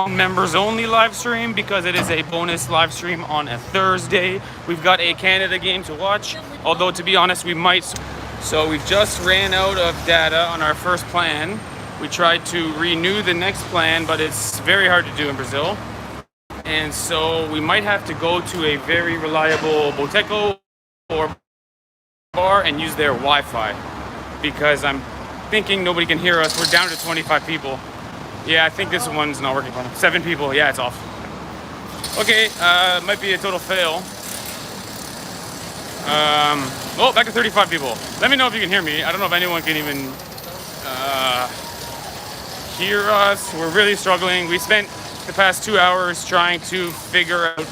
members only live stream because it is a bonus live stream on a Thursday. We've got a Canada game to watch, although to be honest, we might. So we've just ran out of data on our first plan. We tried to renew the next plan, but it's very hard to do in Brazil. And so we might have to go to a very reliable boteco or bar and use their Wi-Fi, because I'm thinking nobody can hear us. We're down to 25 people. Yeah, I think this one's not working. 7 people. Yeah, it's off. Okay, might be a total fail. Oh, back to 35 people. Let me know if you can hear me. I don't know if anyone can even hear us. We're really struggling. We spent the past 2 hours trying to figure out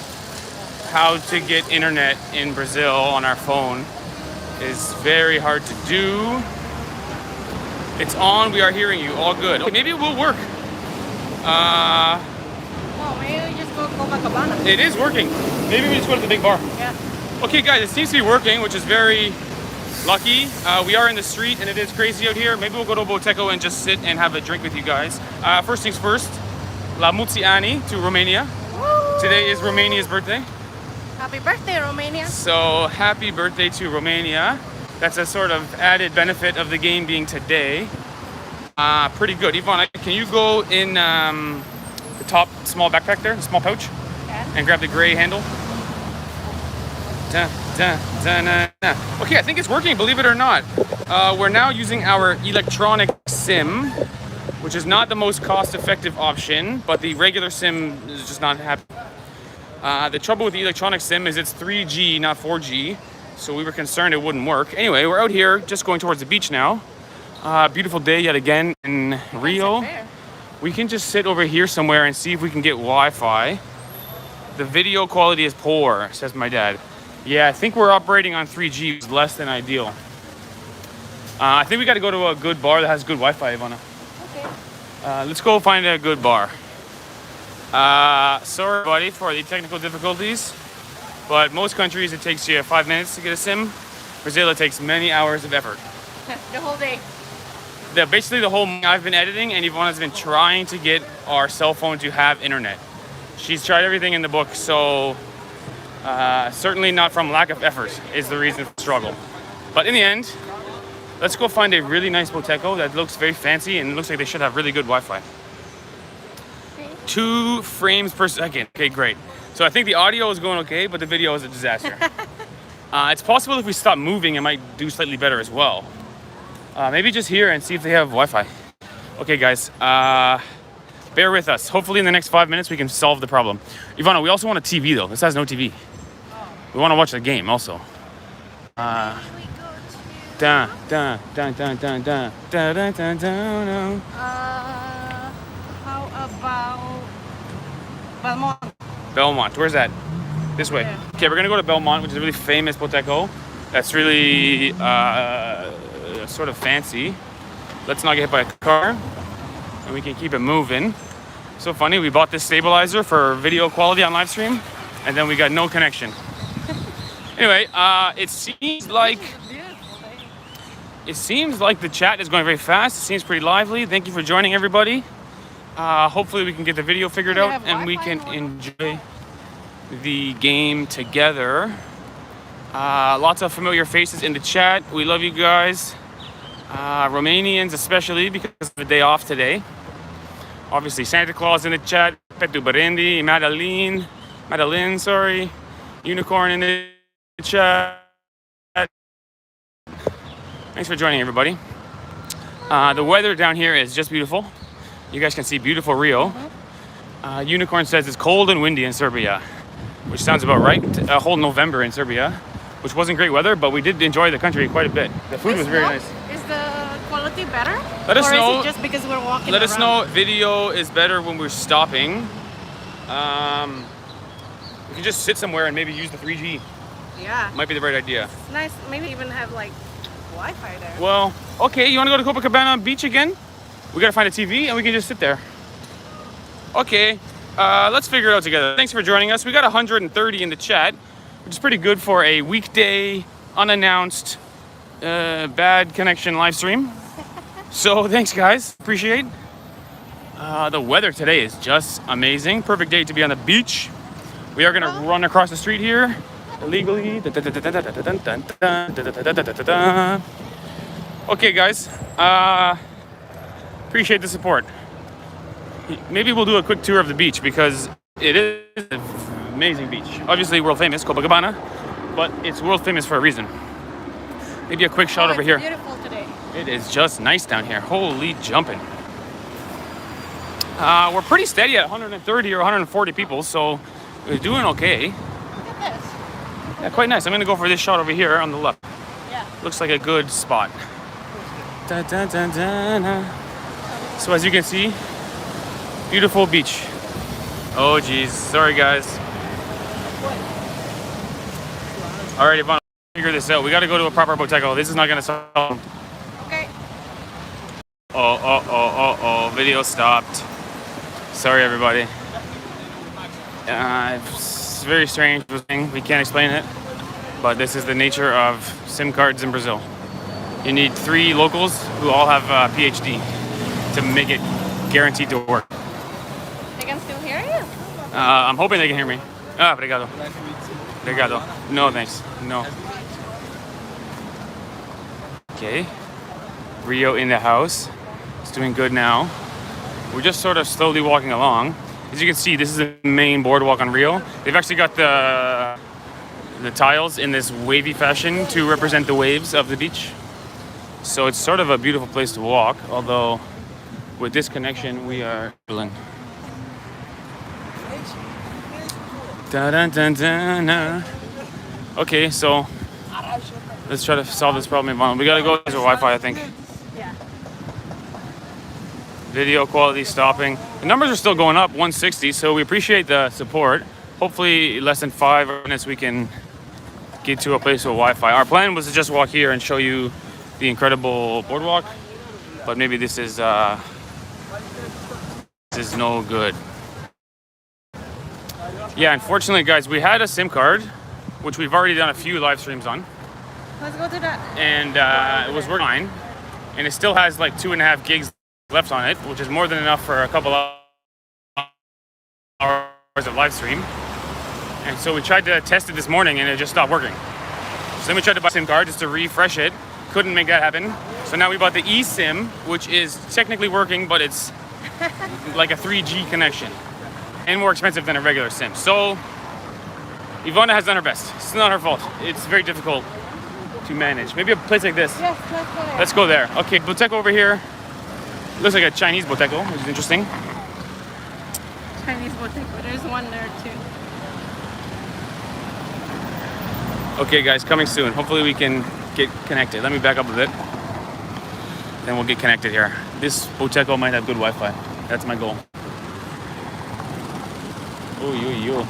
how to get internet in Brazil on our phone. It's very hard to do. It's on. We are hearing you. All good. Okay, maybe it will work. Oh, maybe we just go Copacabana. It is working. Maybe we just go to the big bar. Yeah. Okay, guys, it seems to be working, which is very lucky. We are in the street, and it is crazy out here. Maybe we'll go to Boteco and just sit and have a drink with you guys. First things first, La Mulți Ani to Romania. Woo! Today is Romania's birthday. Happy birthday, Romania. So, happy birthday to Romania. That's a sort of added benefit of the game being today. Pretty good. Ivana, can you go in the top small backpack there, the small pouch, and grab the gray handle? Okay, I think it's working, believe it or not. We're now using our electronic SIM, which is not the most cost-effective option, but the regular SIM is just not happy. The trouble with the electronic SIM is it's 3G, not 4G, so we were concerned it wouldn't work. Anyway, we're out here just going towards the beach now. Beautiful day yet again in Rio. We can just sit over here somewhere and see if we can get Wi-Fi. The video quality is poor, says my dad. Yeah, I think we're operating on 3G, which is less than ideal. I think we got to go to a good bar that has good Wi-Fi, Ivana. Okay. Let's go find a good bar. Sorry, buddy, for the technical difficulties, but most countries it takes you 5 minutes to get a SIM. Brazil, it takes many hours of effort. The whole day. Basically, the whole I've been editing, and Ivana's been trying to get our cell phone to have internet. She's tried everything in the book, so certainly not from lack of effort is the reason for the struggle. But in the end, let's go find a really nice boteco that looks very fancy and looks like they should have really good Wi-Fi. 2 frames per second. Okay, great. So I think the audio is going okay, but the video is a disaster. It's possible if we stop moving, it might do slightly better as well. Maybe just here and see if they have Wi-Fi. Okay, guys, bear with us. Hopefully in the next 5 minutes we can solve the problem. Ivana, we also want a TV though. This has no TV. We want to watch the game also. How about Belmont? Belmont, where's that? This way. Yeah. Okay, we're gonna go to Belmont, which is a really famous boteco. That's really sort of fancy. Let's not get hit by a car, and we can keep it moving. So funny, we bought this stabilizer for video quality on live stream, and then we got no connection. Anyway, it seems like the chat is going very fast. It seems pretty lively. Thank you for joining, everybody. Hopefully we can get the video figured out and we can enjoy the game together. Lots of familiar faces in the chat. We love you guys. Romanians especially, because of the day off today. Obviously Santa Claus in the chat, Petu Barendi, Madeline, sorry, Unicorn in the chat. Thanks for joining, everybody. The weather down here is just beautiful. You guys can see beautiful Rio. Unicorn says it's cold and windy in Serbia, which sounds about right. A whole November in Serbia, which wasn't great weather, but we did enjoy the country quite a bit. The food was very nice. Is the quality better? Let us know. Or is it just because we're walking Let us around? know if video is better when we're stopping. We can just sit somewhere and maybe use the 3G. Yeah. Might be the right idea. It's nice. Maybe even have like Wi-Fi there. Well, okay, you want to go to Copacabana Beach again? We gotta find a TV and we can just sit there. Okay, let's figure it out together. Thanks for joining us. We got 130 in the chat, which is pretty good for a weekday, unannounced, bad connection live stream. So thanks, guys. Appreciate. The weather today is just amazing. Perfect day to be on the beach. We are gonna run across the street here illegally. Okay, guys. Appreciate the support. Maybe we'll do a quick tour of the beach because it is an amazing beach. Obviously world famous, Copacabana, but it's world famous for a reason. Maybe a quick shot over here. Beautiful today. It is just nice down here. Holy jumping. We're pretty steady at 130 or 140 people, so we're doing okay. Look at this. Yeah, quite nice. I'm gonna go for this shot over here on the left. Yeah. Looks like a good spot. Dun, dun, dun, dun. So as you can see, beautiful beach. Oh geez, sorry guys. Alright, Ivana, figure this out. We gotta go to a proper boteco. This is not gonna solve. Okay. Oh, video stopped. Sorry everybody. It's very strange thing. We can't explain it. But this is the nature of SIM cards in Brazil. You need 3 locals who all have a PhD to make it guaranteed to work. They can still hear you? I'm hoping they can hear me. Ah, obrigado. Obrigado. No, thanks. No. Okay. Rio in the house. It's doing good now. We're just sort of slowly walking along. As you can see, this is the main boardwalk on Rio. They've actually got the tiles in this wavy fashion to represent the waves of the beach. So it's sort of a beautiful place to walk, although with this connection, we are dun, dun, dun, dun. Okay, so let's try to solve this problem. We gotta go to Wi-Fi, I think. Yeah. Video quality stopping. The numbers are still going up, 160, so we appreciate the support. Hopefully, less than 5 minutes we can get to a place with Wi-Fi. Our plan was to just walk here and show you the incredible boardwalk, but maybe this is no good. Yeah, unfortunately, guys, we had a SIM card, which we've already done a few live streams on, Let's go to that. and it was working fine, and it still has like 2.5 gigs left on it, which is more than enough for a couple hours of live stream. And so we tried to test it this morning, and it just stopped working. So then we tried to buy a SIM card just to refresh it. Couldn't make that happen. So now we bought the eSIM, which is technically working, but it's like a 3G connection and more expensive than a regular SIM. So Ivana has done her best. It's not her fault. It's very difficult to manage. Maybe a place like this. Yes, let's go there. Let's go there. Okay, boteco over here. Looks like a Chinese boteco, which is interesting. Chinese boteco. There's one there too. Okay, guys, coming soon. Hopefully we can get connected. Let me back up a bit. Then we'll get connected here. This boteco might have good Wi-Fi. That's my goal. Oh, yo.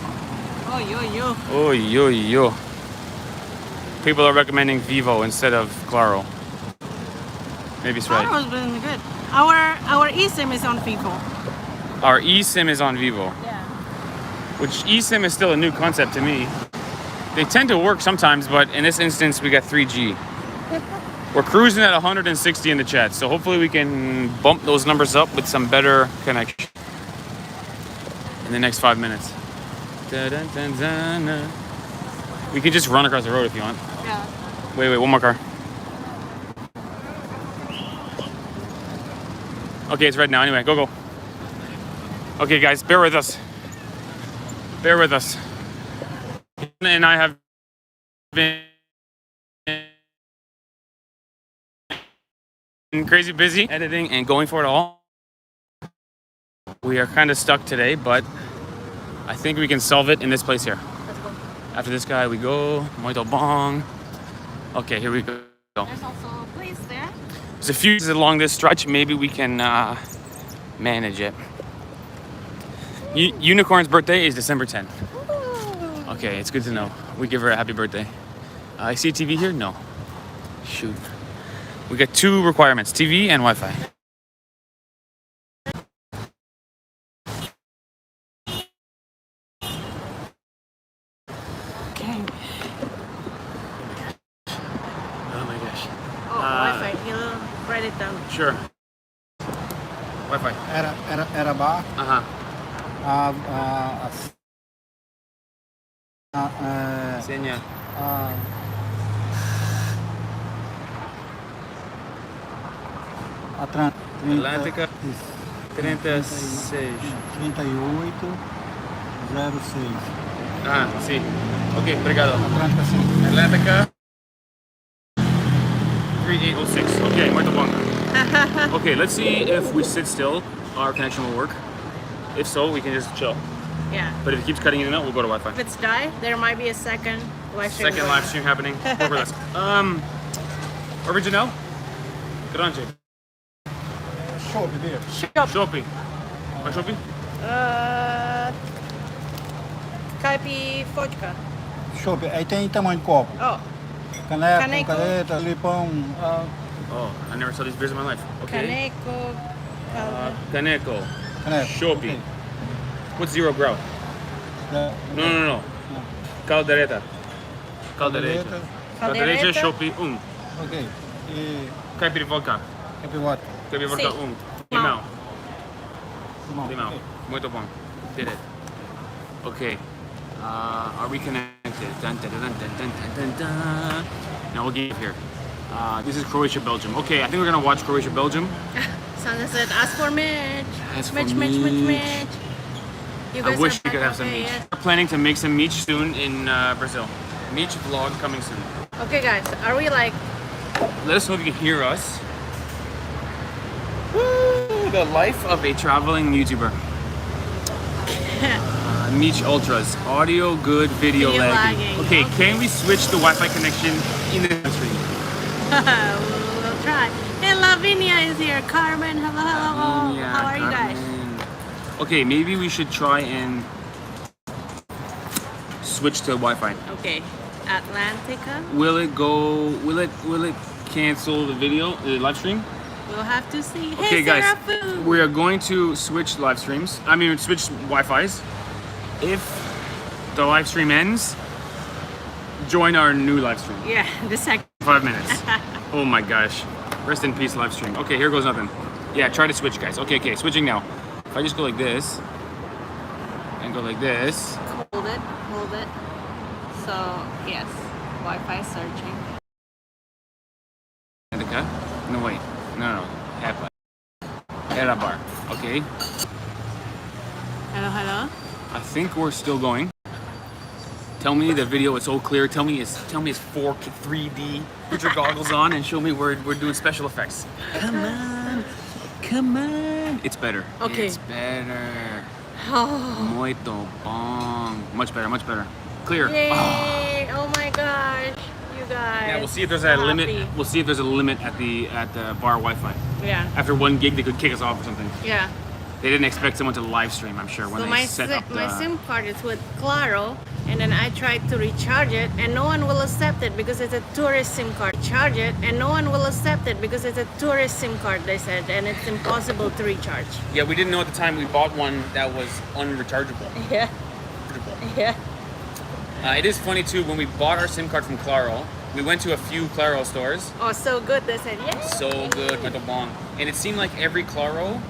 Oh, yo. Oh, yo. People are recommending Vivo instead of Claro. Maybe it's right. Claro's been good. Our eSIM is on Vivo. Our eSIM is on Vivo. Yeah. Which eSIM is still a new concept to me. They tend to work sometimes, but in this instance, we got 3G. We're cruising at 160 in the chat, so hopefully we can bump those numbers up with some better connection in the next 5 minutes. We can just run across the road if you want. Yeah. Wait, one more car. Okay, it's red now. Anyway, go. Okay, guys, bear with us. And I have been crazy busy editing and going for it all. We are kind of stuck today, but I think we can solve it in this place here. Let's go. After this guy, we go. Muito bom. Okay, here we go. There's also a place there. There's a few along this stretch. Maybe we can manage it. Unicorn's birthday is December 10th. Okay, it's good to know. We give her a happy birthday. I see a TV here? No. Shoot. We got 2 requirements, TV and Wi-Fi. Okay. Oh my gosh. Oh, Wi-Fi. You write it down. Sure. Wi-Fi. Era bar. Uh-huh. Senha. Atlântica. 36. 3806. Ah, sim. Ok, obrigado. Atlântica sim. Atlântica 3806. Okay, muito bom. Okay, let's see if we sit still, our connection will work. If so, we can just chill. Yeah. But if it keeps cutting in and out, we'll go to Wi-Fi. If it's die, there might be a second live stream. Second live stream happening. Over this. Original? Grande. Chope dele. Shopping. Vai shopping? Caipi vodka. Chope. Aí tem tamanho de copo. Oh, Caneco, Caneco. caneta, lipão. Oh, I never saw these beers in my life. Okay. Caneco. Caneco. Caneco. Shopping. What's zero grow? No. Caldereta. Caldereta. Caldereta, shopping, Ok. E Caipira vodka. capivota. Caipira vodka, Sim. Limão. Limão. Ok. Muito bom. Did it. Okay. Are we connected? Dun, dun, dun, dun, dun, dun, dun, dun. Now we'll get here. This is Croatia, Belgium. Okay, I think we're gonna watch Croatia, Belgium. Sandra said, ask for Mitch. Ask for Mitch. Mitch. You I guys wish are we could back, have some okay, meat. yeah. We're planning to make some meat soon in Brazil. Meat vlog coming soon. Okay, guys, are we like? Let us know if you can hear us. Woo, the life of a traveling YouTuber. Meech Ultras. Audio good, video lagging. Okay, can we switch the Wi-Fi connection in the stream? We'll try. Hey, Lavinia is here. Carmen, hello. Yeah, How are you guys? Okay, maybe we should try and switch to Wi-Fi. Okay, Atlantica. Will it go? Will it cancel the video, the live stream? We'll have to see. Okay, Hey, guys, Serafu. we are going to switch live streams. I mean, switch Wi-Fi's. If the live stream ends, join our new live stream. Yeah, the second. 5 minutes. Oh my gosh. Rest in peace, live stream. Okay, here goes nothing. Yeah, try to switch, guys. Okay, switching now. If I just go like this and go like this. Hold it. So, yes, Wi-Fi searching. Okay. No, wait. No. Era bar. Okay. Hello. I think we're still going. Tell me the video is so clear. Tell me it's 4K 3D. Put your goggles on and show me we're doing special effects. Come on. It's better. Okay. It's better. Oh. Muito bom. Much better. Clear. Yay! Oh my gosh, you guys. Yeah, we'll see if there's So a limit. happy. We'll see if there's a limit at the bar Wi-Fi. Yeah. After 1 gig, they could kick us off or something. Yeah. They didn't expect someone to live stream, I'm sure, when So they my set up the... my SIM card is with Claro, and then I tried to recharge it, and no one will accept it because it's a tourist SIM card. Charge it, and no one will accept it because it's a tourist SIM card. They said, and it's impossible to recharge. Yeah, we didn't know at the time we bought one that was unrechargeable. Yeah. Yeah. It is funny too, when we bought our SIM card from Claro, we went to a few Claro stores. Oh, so good. They said, yeah. So good, muito bom. And it seemed like every Claro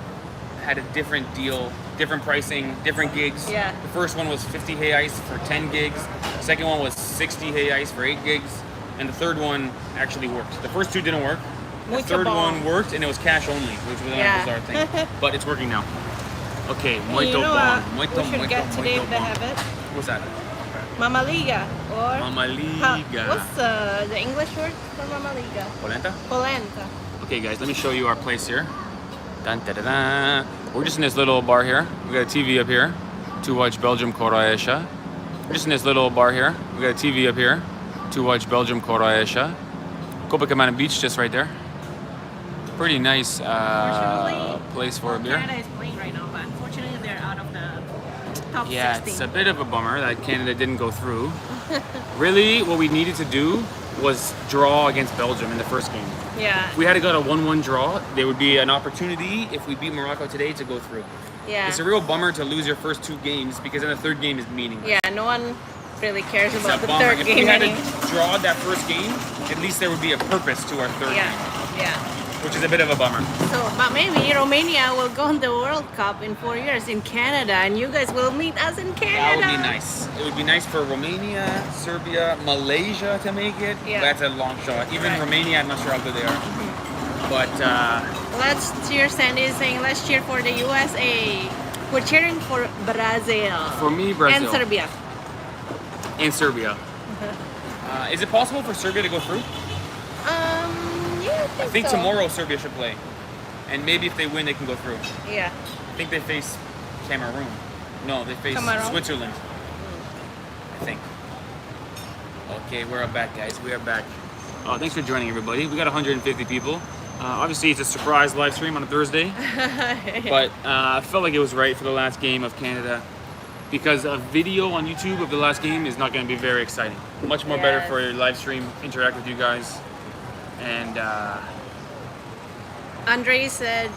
had a different deal, different pricing, different gigs. Yeah. The first one was 50 reais for 10 gigs. The second one was 60 reais for 8 gigs. And the third one actually worked. The first two didn't work. The Muito third bom. one worked and it was cash only, which was another bizarre thing. But it's working now. Okay, muito bom. Muito, we should muito, get today muito to bom. have it. What's that? Mama Liga or Mama Liga. What's the English word for Mama Liga? Polenta? Polenta. Okay guys, let me show you our place here. Dun, da, da, da. We're just in this little bar here. We got a TV up here to watch Belgium Croatia. We're just in this little bar here. We got a TV up here to watch Belgium Croatia. Copacabana Beach just right there. Pretty nice place for a beer. Canada is playing right now, but unfortunately they're out of the top Yeah, 16. it's a bit of a bummer that Canada didn't go through. Really, what we needed to do was draw against Belgium in the first game. Yeah. If we had to go to 1-1 draw, there would be an opportunity if we beat Morocco today to go through. Yeah. It's a real bummer to lose your first 2 games because then the third game is meaningless. Yeah, no one really cares It's about a the bummer. third If game we had anyway. to draw that first game, at least there would be a purpose to our third game. Yeah. which is a bit of a bummer. So, but maybe Romania will go in the World Cup in 4 years in Canada, and you guys will meet us in Canada. That would be nice. It would be nice for Romania, Serbia, Malaysia to make it. Yeah. That's a long shot. Even Right. Romania, I'm not sure how good they are. But Let's cheer. Sandy is saying, let's cheer for the USA. We're cheering for Brazil. for me, Brazil. And Serbia. And Serbia. Is it possible for Serbia to go through? Yeah, I think so. tomorrow Serbia should play. And maybe if they win, they can go through. Yeah. I think they face Cameroon. No, they face Cameroon? Switzerland. I think. Okay, we're back, guys. We are back. Thanks for joining, everybody. We got 150 people. Obviously, it's a surprise live stream on a Thursday. But I felt like it was right for the last game of Canada because a video on YouTube of the last game is not going to be very exciting. Much more better Yes. for a live stream, interact with you guys. And Andre said,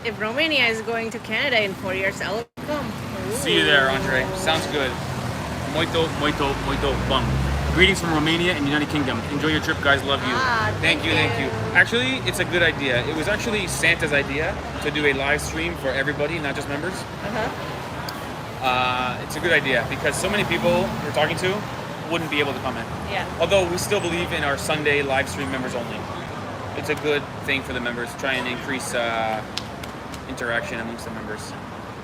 if Romania is going to Canada in 4 years, I'll come. see you there, Andre. Sounds good. Muito, muito, muito bom. Greetings from Romania and United Kingdom. Enjoy your trip, guys. Love you. Thank you. Actually, it's a good idea. It was actually Santa's idea to do a live stream for everybody, not just members. It's a good idea because so many people we're talking to wouldn't be able to come in. Yeah. Although we still believe in our Sunday live stream members only. It's a good thing for the members. Try and increase interaction amongst the members.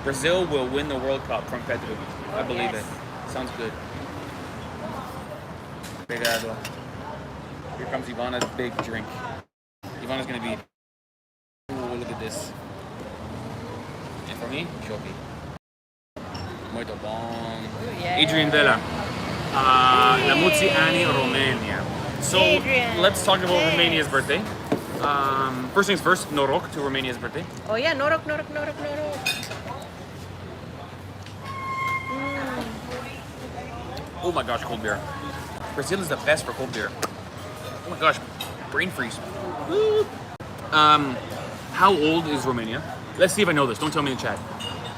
Brazil will win the World Cup from Pedro. I believe yes. it. Sounds good. Obrigado. Here comes Ivana's big drink. Ivana's gonna be. Ooh, look at this. And for me, Shopi. Muito bom. Yeah. Adrian Vela. La Muziani, Romania. So Adrian. let's talk about Yes. Romania's birthday. First things first, Noroc to Romania's birthday. Oh yeah, Norok. Oh my gosh, cold beer. Brazil is the best for cold beer. Oh my gosh, brain freeze. Woo. How old is Romania? Let's see if I know this. Don't tell me in the chat.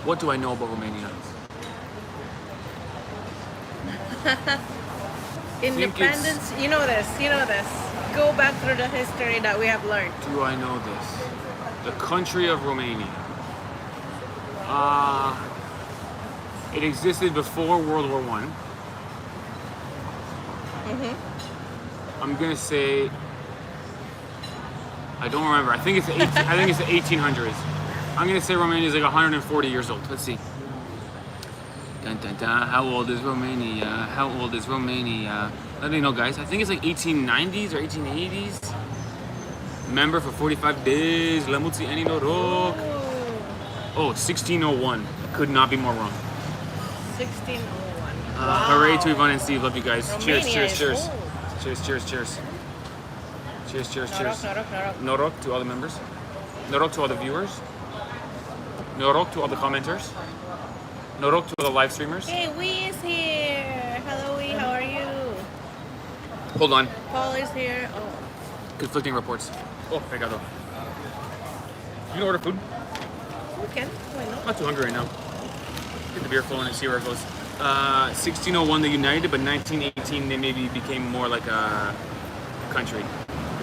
What do I know about Romania? Independence. You know this. Go back through the history that we have learned. Do I know this? The country of Romania. It existed before World War One. I'm gonna say I don't remember. I think it's the 1800s. I'm gonna say Romania is like 140 years old. Let's see. Dun, dun, dun. How old is Romania? How old is Romania? Let me know, guys. I think it's like 1890s or 1880s. Member for 45 days. La Muziani Noroc. Oh, 1601. Could not be more wrong. 1601. Hooray to Yvonne and Steve. Love you guys. Romania Cheers. is Cheers. old. Cheers. Norok. Norok to all the members. Norok to all the viewers. Norok to all the commenters. Norok to all the live streamers. Hey, Wee is here. Hello, Wee. How are you? Hold on. Paul is here. Oh, Conflicting reports. Oh, obrigado. You can order food. okay. Why not? I'm not too hungry right now. Get the beer flowing and see where it goes. 1601 they united, but 1918 they maybe became more like a country.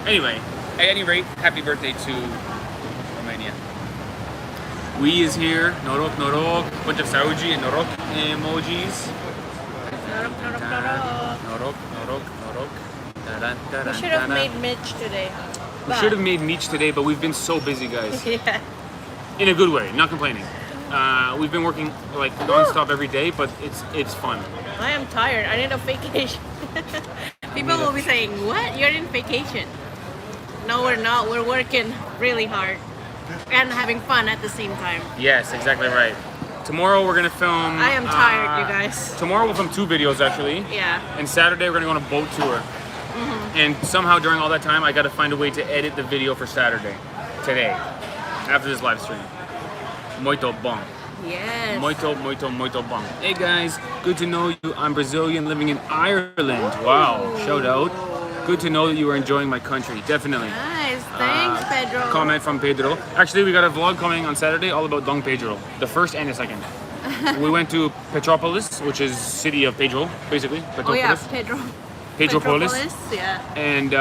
Anyway, at any rate, happy birthday to Romania. We is here. Norok. Bunch of Saudi and Norok emojis. Norok. Norok. We should have made Mitch today. We should have made Meech today, but we've been so busy, guys. Yeah. In a good way, not complaining. We've been working like non-stop every day, but it's fun. I am tired. I need a vacation. People will be saying, what? You're in vacation. No, we're not. We're working really hard and having fun at the same time. Yes, exactly right. Tomorrow we're gonna film. I am tired, you guys. Tomorrow we'll film 2 videos actually. Yeah. And Saturday we're gonna go on a boat tour. And somehow during all that time I gotta find a way to edit the video for Saturday. Today. After this live stream. Muito bom. Yes. Muito bom. Hey guys, good to know you. I'm Brazilian living in Ireland. Wow, shout out. Good to know that you are enjoying my country. Definitely. Nice. Thanks, Pedro. Comment from Pedro. Actually, we got a vlog coming on Saturday all about Dom Pedro. The first and the second. We went to Petropolis, which is city of Pedro, basically. Oh yeah, Petropolis. Pedro. Pedropolis. Petropolis, yeah. And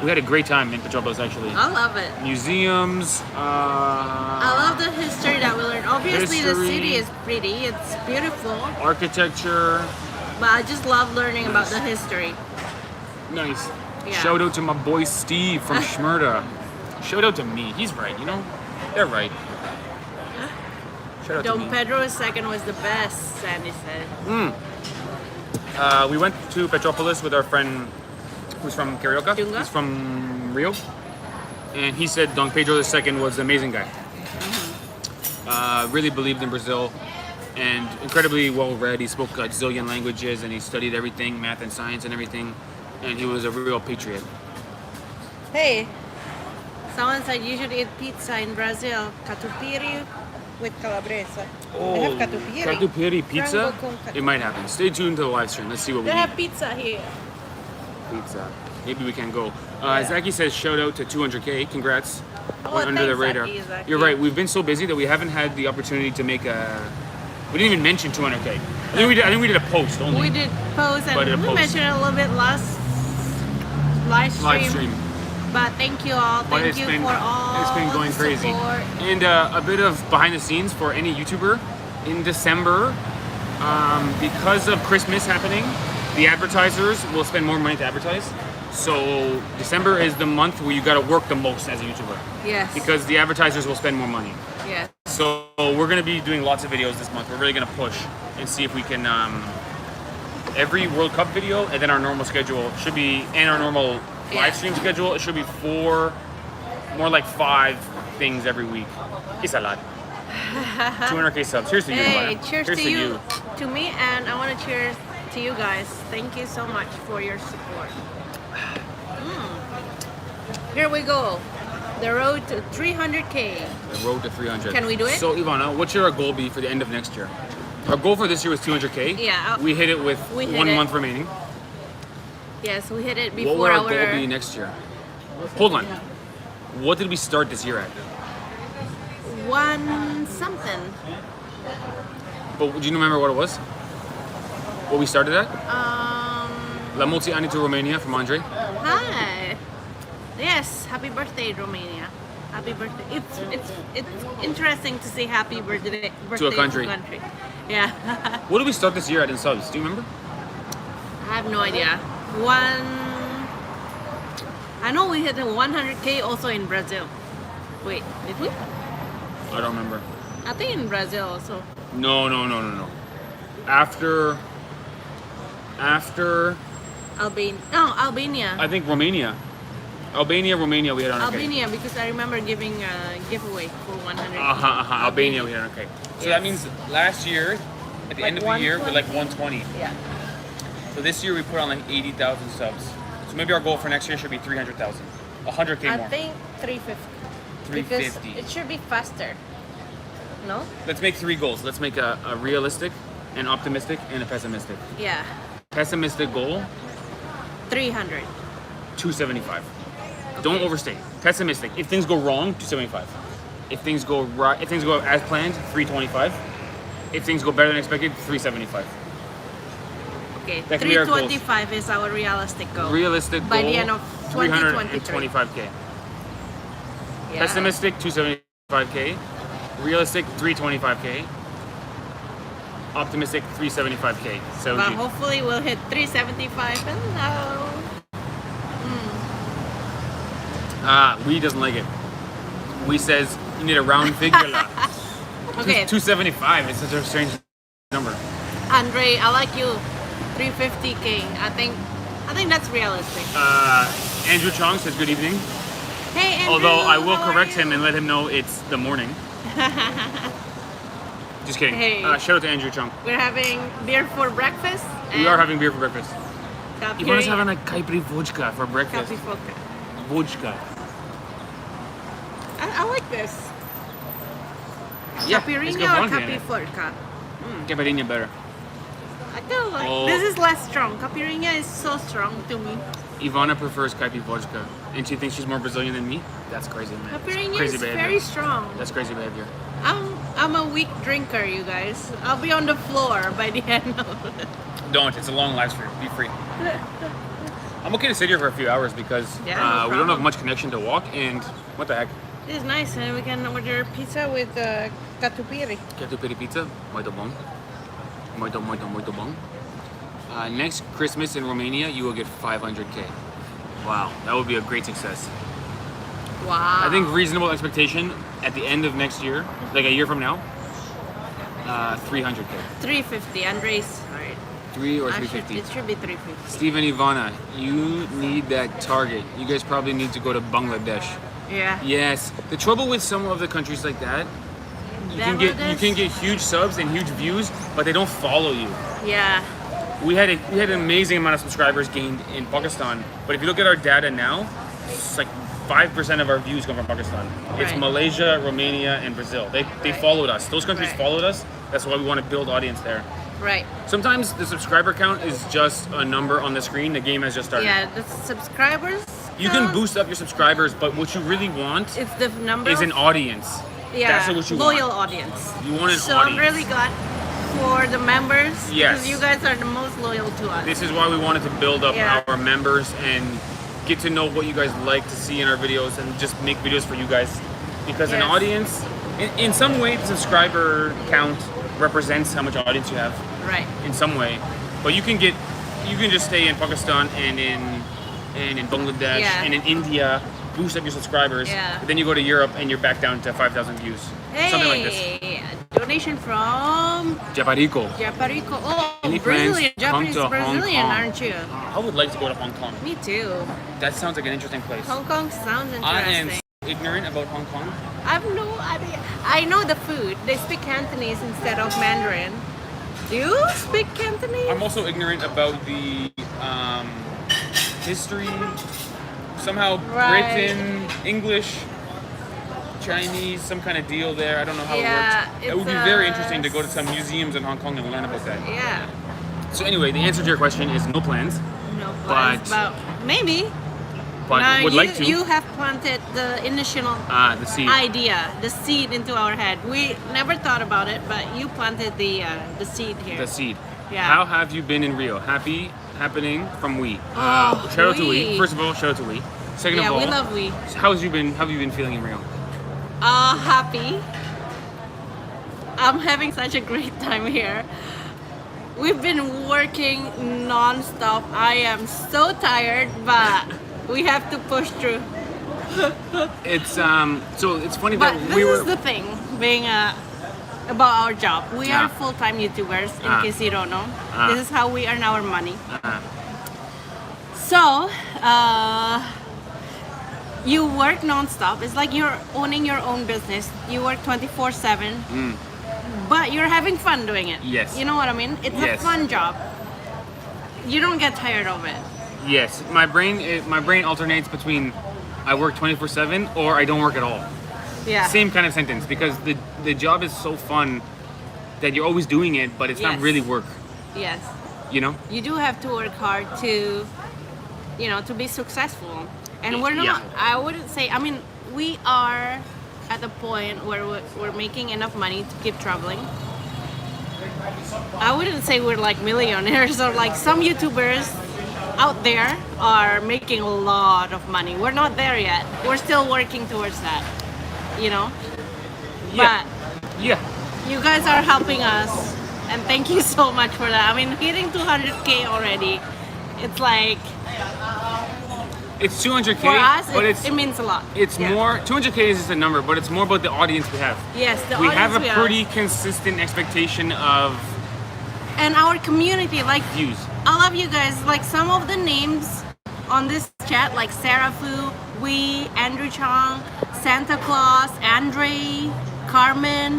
We had a great time in Petropolis, actually. I love it. Museums. I love the history that we learned. Obviously, the History. city is pretty. It's beautiful. Architecture. But I just love learning about the history. Nice. Yeah. Shout out to my boy Steve from Shmurda. Shout out to me. He's right, you know? They're right. Shout out to Dom me. Pedro II was the best, Sandy said. We went to Petropolis with our friend who's from Carioca. Junga? He's from Rio. And he said Don Pedro II was an amazing guy. Really believed in Brazil. And incredibly well read. He spoke a zillion languages and he studied everything, math and science and everything. And he was a real patriot. Hey, someone said you should eat pizza in Brazil. Catupiry with calabresa. They have catupiry. Catupiry pizza? Frango con catupiry. It might happen. Stay tuned to the live stream. Let's see what we They eat. have pizza here. Pizza. Maybe we can go. Zaki says shout out to 200K. Congrats. Oh, on Under the thanks, Radar. Zaki. You're right. We've been so busy that we haven't had the opportunity to make a. We didn't even mention 200K. I think we did a post only. We did post But a and we post. mentioned it a little bit last live stream. Live stream. But thank you all. But Thank you for all. It's been going the crazy. support. And a bit of behind the scenes for any YouTuber in December, because of Christmas happening, the advertisers will spend more money to advertise. So December is the month where you got to work the most as a YouTuber Yes. because the advertisers will spend more money. Yes. So we're gonna be doing lots of videos this month. We're really gonna push and see if we can. Every World Cup video and then our normal schedule should be, and our normal Yeah. live stream schedule, it should be 4, more like 5 things every week. It's a lot. 200K subs. Cheers to you, Hey, Maya. cheers to you, to me, and I want to cheers to you guys. Thank you so much for your support. Here we go. The road to 300K. The road to 300. Can we do it? So Ivana, what should our goal be for the end of next year? Our goal for this year was 200K. Yeah. We hit it with We hit 1 it. month remaining. Yes, we hit it before What would our our goal be next year? Hold on. What did we start this year at? one something. But do you remember what it was? What we started at? La multi ani to Romania from Andre. Hi. Yes, happy birthday, Romania. Happy birthday. It's interesting to say happy birthday To a country. Yeah. What did we start this year at in subs? Do you remember? I have no idea. I know we hit 100K also in Brazil. Wait, did we? I don't remember. I think in Brazil also. No. After Albania. I think Romania. Romania, we had on okay. Albania, because I remember giving a giveaway for 100. Albania, we had okay. So that means last year, at the Like end of the year, we're 120? like 120. Yeah. So this year we put on like 80,000 subs. So maybe our goal for next year should be 300,000. 100K I more. think 350. 350. Because it should be faster. No? Let's make 3 goals. Let's make a realistic, an optimistic, and a pessimistic. Yeah. Pessimistic goal, 300. 275. Don't overstate. Pessimistic. If things go wrong, 275. If things go right, if things go as planned, 325. If things go better than expected, 375. Okay. That can be our goals. 325 is our realistic goal. Realistic By goal, the end of 2023. 325K. Yeah. Pessimistic, 275K. Realistic, 325K. Optimistic, 375K. So But hopefully we'll hit 375. Hello. we doesn't like it. We says you need a round figure. Okay. 275. It's such a strange number. Andre, I like you. 350K. I think that's realistic. Andrew Chong says good evening. Hey, Andrew. Although I will how are correct you? him and let him know it's the morning. Just kidding. Hey. Shout out to Andrew Chong. We're having beer for breakfast. We are having beer for breakfast. Cupcake. Ivana's having a Kaipri vodka for breakfast. Capifoca. Vodka. I like this. Yeah, it's Caipirinha good or vodka in it. Capiforca? Caipirinha better. I kind of like. Oh. This is less strong. Caipirinha is so strong to me. Ivana prefers Kaipi vodka, and she thinks she's more Brazilian than me. That's crazy, man. Caipirinha Crazy is behavior. very strong. That's crazy behavior. I'm a weak drinker, you guys. I'll be on the floor by the end of it. Don't. It's a long live stream. Be free. I'm okay to sit here for a few hours because Yeah, no we don't have problem. much connection to walk, and what the heck? This is nice, and we can order pizza with catupiry. Catupiry pizza, muito bom. Muito bom. Next Christmas in Romania, you will get 500K. Wow, that would be a great success. Wow. I think reasonable expectation at the end of next year, like a year from now, 300K. 350. Andres. Alright. 3 or It 350. should be 350. Steve and Ivana, you need that target. You guys probably need to go to Bangladesh. Yeah. Yes. The trouble with some of the countries like that, you can get huge subs and huge views, but they don't follow you. Yeah. We had an amazing amount of subscribers gained in Pakistan, but if you look at our data now, it's like 5% of our views come from Pakistan. It's Right. Malaysia, Romania, and Brazil. They Right. followed us. Those countries Right. followed us. That's why we want to build audience there. Right. Sometimes the subscriber count is just a number on the screen. The game has just started. Yeah. The subscribers. You can count, boost up your subscribers, but what you really want It's the number. is an audience. Yeah. That's what you loyal want. audience. You want an So audience. I'm really glad for the members. Yes. Because you guys are the most loyal to us. This is why we wanted to build up Yeah. our members and get to know what you guys like to see in our videos and just make videos for you guys. Because an Yes. audience, in some way, the subscriber count represents how much audience you have Right. in some way. But you can just stay in Pakistan and in Bangladesh Yeah. and in India, boost up your subscribers. Yeah. But then you go to Europe and you're back down to 5,000 views. Something like this. Hey, donation from Japarico. Japarico. Oh, Any plans Brazilian. to come Japanese to Hong Brazilian, Kong? aren't you? I would like to go to Hong Kong. Me too. That sounds like an interesting place. Hong Kong sounds I am interesting. ignorant about Hong Kong. I have no idea. I know the food. They speak Cantonese instead of Mandarin. Do you speak Cantonese? I'm also ignorant about the history. Somehow Right. Britain, English, Chinese, some kind of deal there. I don't know how Yeah, it works. It would be it's, very interesting to go to some museums in Hong Kong and learn about that. Yeah. So anyway, the answer to your question is no plans, No plans. But maybe. but Now would you, like to. you have planted the initial The seed. idea, the seed into our head. We never thought about it, but you planted the seed here. The seed. Yeah. How have you been in Rio? Happening from we. Oh, shout out to we. we. First of all, shout out to we. Second Yeah, of all, we love we. How have you been feeling in Rio? Happy. I'm having such a great time here. We've been working non-stop. I am so tired, but we have to push through. It's so it's funny But that this we were. is the thing, being about our job. We Yeah. are full-time YouTubers, in case you don't know. Ah. This is how we earn our money. uh, So, you work non-stop. It's like you're owning your own business. You work 24/7, but you're having fun doing it. Yes. You know what I mean? It's Yes. a fun job. You don't get tired of it. Yes, my brain alternates between I work 24/7 or I don't work at all. Yeah. Same kind of sentence because the job is so fun that you're always doing it, but it's not Yes. really work. Yes. You know? You do have to work hard to, to be successful. And we're not, Yeah. I wouldn't say, I mean, we are at the point where we're making enough money to keep traveling. I wouldn't say we're like millionaires or like some YouTubers out there are making a lot of money. We're not there yet. We're still working towards that, Yeah. But Yeah. you guys are helping us, and thank you so much for that. I mean, hitting 200K already, it's like, It's 200K, for us, but it means a lot. it's Yeah. more 200K is just a number, but it's more about the audience we have. Yes, the We audience have a we pretty consistent expectation of and our community, like, views. I love you guys. Like, some of the names on this chat, like Sarah Fu, we, Andrew Chong, Santa Claus, Andre, Carmen.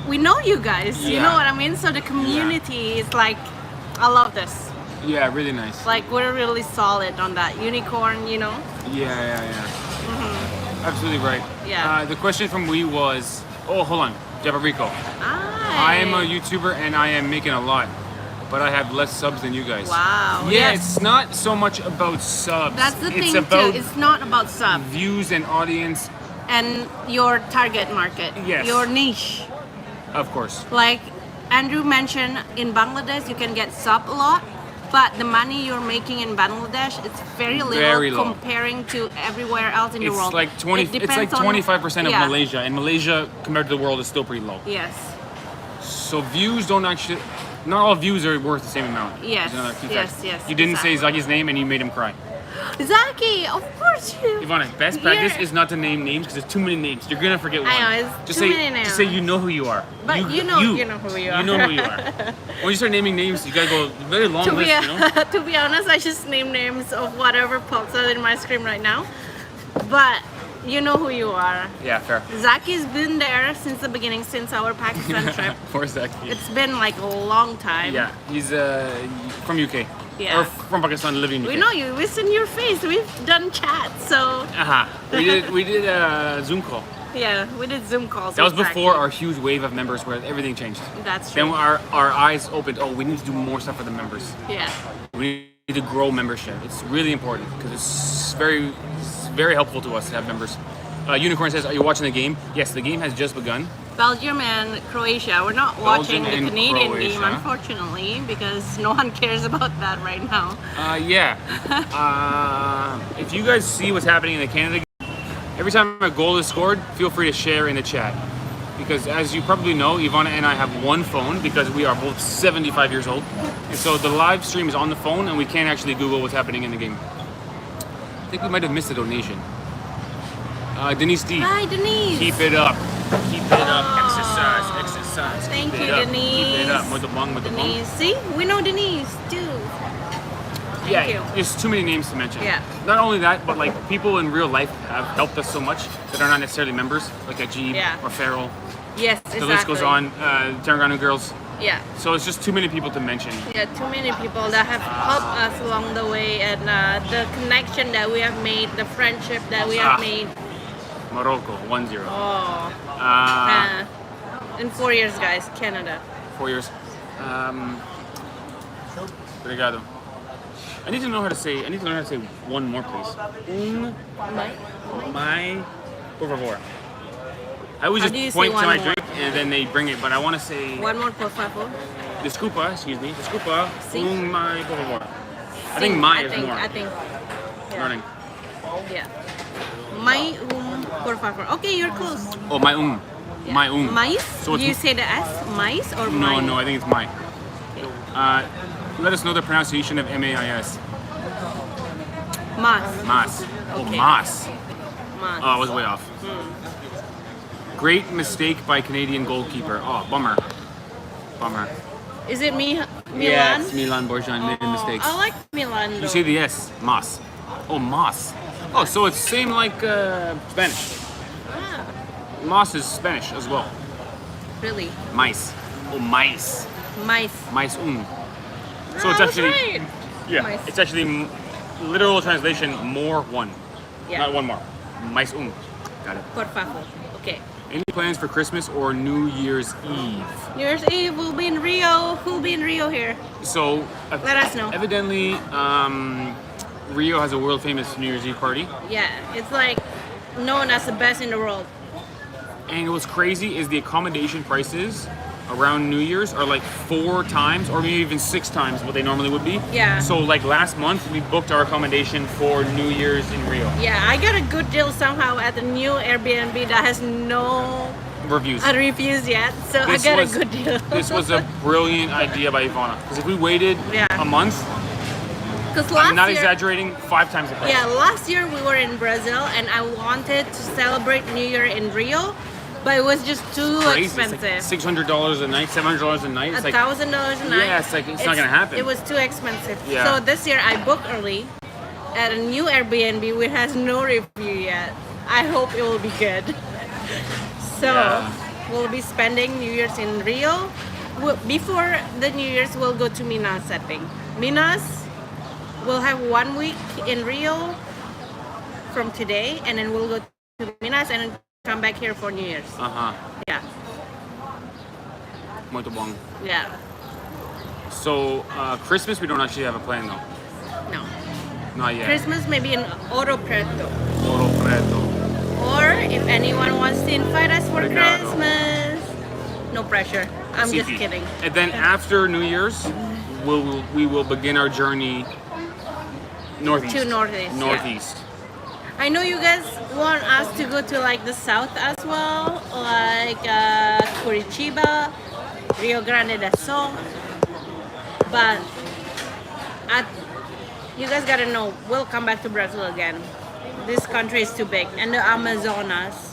We know you guys. You Yeah. know what I mean? So the community is like, I love this. Yeah, really nice. Like, we're really solid on that. Unicorn, Yeah. Absolutely right. Yeah. The question from we was, oh, hold on, Japarico. I am a YouTuber and I am making a lot, but I have less subs than you guys. Wow. Yeah, yes. it's not so much about subs. That's the it's thing about too. It's not about sub views and audience, and your target market. Yes. Your niche. of course. Like Andrew mentioned, in Bangladesh you can get sub a lot, But the money you're making in Bangladesh, it's very little Very low. comparing to everywhere else in the It's world. like 20. It It's like depends on- 25% of yeah. Malaysia, and Malaysia compared to the world is still pretty low. Yes. So views don't actually. Not all views are worth the same amount. Yes, Is another key yes, fact. yes, You didn't say exactly. Zaki's name and you made him cry. Zaki, of course you. Ivana, best practice You're- is not to name names because there's too many names. You're gonna forget one. I know, it's just too say, many names. Just say you know who you are. But you know who you are. You know who you are. When you start naming names, you gotta go very long To list. be, You know. to be honest, I just name names of whatever pops out in my screen right now. But you know who you are. Yeah, fair. Zaki's been there since the beginning, since our Pakistan trip. Poor Zaki. It's been like a long time. Yeah, he's from UK. Yeah. Or from Pakistan, living in UK. We know you. We've seen your face. We've done chats. So We did a Zoom call. yeah, we did Zoom calls. That was with before Zaki. our huge wave of members where everything changed. That's true. Then our eyes opened. Oh, we need to do more stuff for the members. Yeah. We need to grow membership. It's really important because it's very helpful to us to have members. Unicorn says, "Are you watching the game?" Yes, the game has just begun. Belgium and Croatia. We're not Belgium watching the and Canadian game, Croatia. unfortunately, because no one cares about that right now. Yeah. If you guys see what's happening in the Canada game, every time a goal is scored, feel free to share in the chat. Because as you probably know, Ivana and I have one phone because we are both 75 years old. And so the live stream is on the phone and we can't actually Google what's happening in the game. I think we might have missed a donation. Denise D. Hi, Denise. Keep it up. Keep it up. Oh, Exercise. Thank Keep you, it up. Denise. Keep it up. Muito bom, muito bom. Denise. See, we know Denise too. Thank Yeah, you. there's too many names to mention. Yeah. Not only that, but like people in real life have helped us so much that are not necessarily members, like Ajib Yeah. or Farrell. Yes, exactly. The list goes on. Terengganu girls. Yeah. So it's just too many people to mention. Yeah, too many people that have helped us along the way, and the connection that we have made, the friendship that we have made. Morocco, 1-0. Oh, in 4 years, guys, Canada. 4 years. Obrigado. I need to know how to say. I need to learn how to say one more, please. My, por favor. I always How do you just say point to one my more? drink and then they bring it, but I want to say One more, por favor. desculpa, excuse me, desculpa, Sí. my por favor. I Sí, think my is think, more. I think. Learning. Yeah. My por favor. Okay, you're close. Oh, my Yeah. my Mais? So it's Do you say the S? Mais or No, my? no, I think it's my. Let us know the pronunciation of MAIS. Mas. Mas. Oh, Okay. Mas. Mas. Oh, I was way off. Great mistake by Canadian goalkeeper. Oh, bummer. Bummer. Is it me? Milan? Yeah, it's Milan Borjan made a mistake. I like Milan though. You say the S. Mas. Oh, Mas. Oh, so it's same like Spanish. Ah, Mas is Spanish as well. really? Mais. Oh, mais. Mais. Mais So Ah, it's I was actually right. yeah. Mais. It's actually literal translation more one. Yeah. Not one more. Mais Got it. Por favor. Okay. Any plans for Christmas or New Year's Eve? New Year's Eve will be in Rio. Who'll be in Rio here? So Let us know. evidently, Rio has a world famous New Year's Eve party. Yeah, it's like known as the best in the world. And what's crazy is the accommodation prices around New Year's are like 4 times or maybe even 6 times what they normally would be. Yeah. So like last month we booked our accommodation for New Year's in Rio. Yeah, I got a good deal somehow at the new Airbnb that has no Reviews. reviews yet, so This I got was- a good deal. This was a brilliant idea by Ivana. Because if we waited Yeah. a month, Because I'm last not year, exaggerating, 5 times the price. yeah, last year we were in Brazil and I wanted to celebrate New Year in Rio, but it was just too Crazy. It's like expensive. $600 a night, $700 a night. It's like $1,000 a night. Yeah, it's like it's not gonna happen. It was too expensive. Yeah. So this year I booked early at a new Airbnb which has no review yet. I hope it will be good. So Yeah. we'll be spending New Year's in Rio. Before the New Year's, we'll go to Minas, I think. Minas, we'll have 1 week in Rio from today, and then we'll go to Minas and then come back here for New Year's. Yeah, Muito bom. yeah. So Christmas we don't actually have a plan though. No. Not yet. Christmas maybe in Oro Preto. Oro Preto. Or if anyone wants to invite us for Obrigado. Christmas, No pressure. I'm just CP. kidding. And then after New Year's, we will begin our journey northeast. To northeast, yeah. Northeast. I know you guys want us to go to like the south as well, like Curitiba, Rio Grande do Sul. But you guys gotta know, we'll come back to Brazil again. This country is too big, and the Amazonas.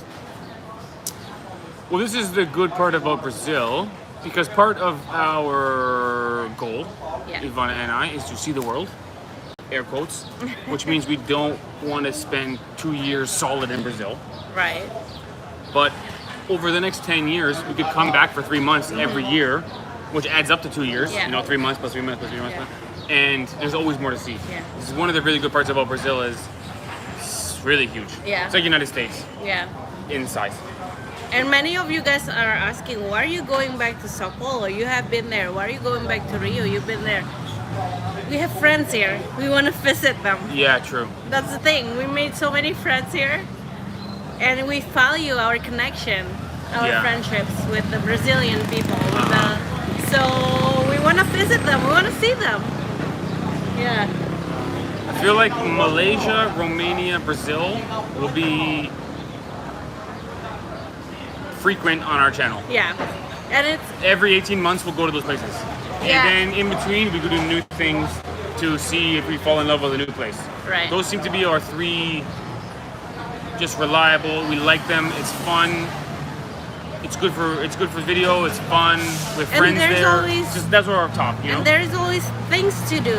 Well, this is the good part about Brazil, because part of our goal, Yeah. Ivana and I, is to see the world, air quotes, which means we don't want to spend 2 years solid in Brazil. Right. But over the next 10 years, we could come back for 3 months every year, which adds up to 2 years. Yeah. 3 months plus 3 months plus 3 months. Yeah. And there's always more to see. Yeah. This is one of the really good parts about Brazil is it's really huge. Yeah. It's like United States Yeah. in size. And many of you guys are asking, why are you going back to Sao Paulo? You have been there. Why are you going back to Rio? You've been there. We have friends here. We want to visit them. Yeah, true. That's the thing. We made so many friends here, and we value our connection, our Yeah. friendships with the Brazilian people. So we want to visit them. We want to see them. Yeah. I feel like Malaysia, Romania, Brazil will be frequent on our channel. Yeah. And it's Every 18 months we'll go to those places. Yeah. And then in between we go do new things to see if we fall in love with a new place. right. Those seem to be our 3 just reliable. We like them. It's fun. It's good for video. It's fun with And friends there's there. always- Just that's our top, you know. And there's always things to do.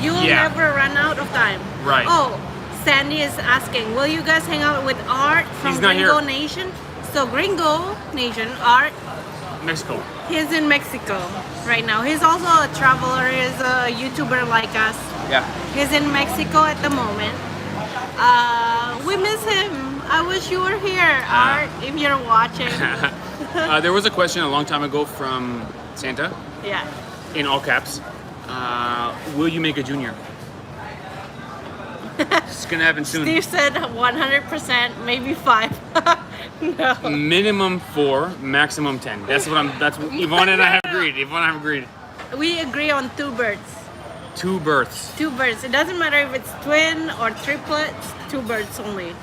You will Yeah. never run out of time. Right. Oh, Sandy is asking, will you guys hang out with Art from He's not Gringo here. Nation? So Gringo Nation, Art, Mexico. he's in Mexico right now. He's also a traveler. He's a YouTuber like us. Yeah. He's in Mexico at the moment. We miss him. I wish you were here, Art, if you're watching. There was a question a long time ago from Santa, Yeah. in all caps. Will you make a junior? It's gonna happen soon. Steve said 100%, maybe 5. No. Minimum 4, maximum 10. That's what Yvonne and I have agreed. Yvonne and I have agreed. We agree on 2 birds. 2 births. 2 birds. It doesn't matter if it's twin or triplets, 2 birds only.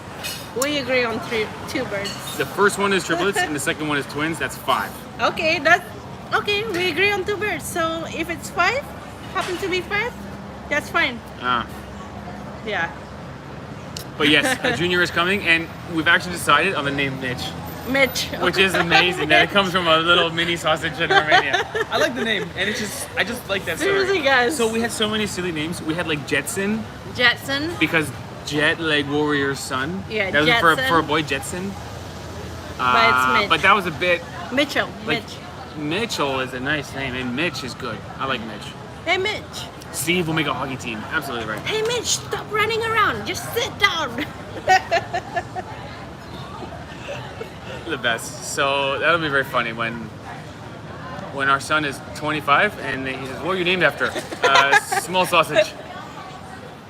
We agree on 2 birds. The first one is triplets and the second one is twins. That's 5. Okay, we agree on 2 birds. So if it's 5, happen to be 5, that's fine. Yeah. But yes, a junior is coming, and we've actually decided on the name Mitch, Mitch. which is amazing. That it comes from a little mini sausage in Romania. I like the name, and I just like that story. Seriously, guys. So we had so many silly names. We had like Jetson Jetson. because JetLag Warrior's son. Yeah, that was Jetson. for a boy Jetson. But it's Mitch. But that was a bit Mitchell. like Mitch. Mitchell is a nice name, and Mitch is good. I like Mitch. Hey, Mitch. Steve will make a hockey team. Absolutely right. Hey, Mitch, stop running around. Just sit down. The best. So that'll be very funny when our son is 25 and he says, "What are you named after?" Small sausage.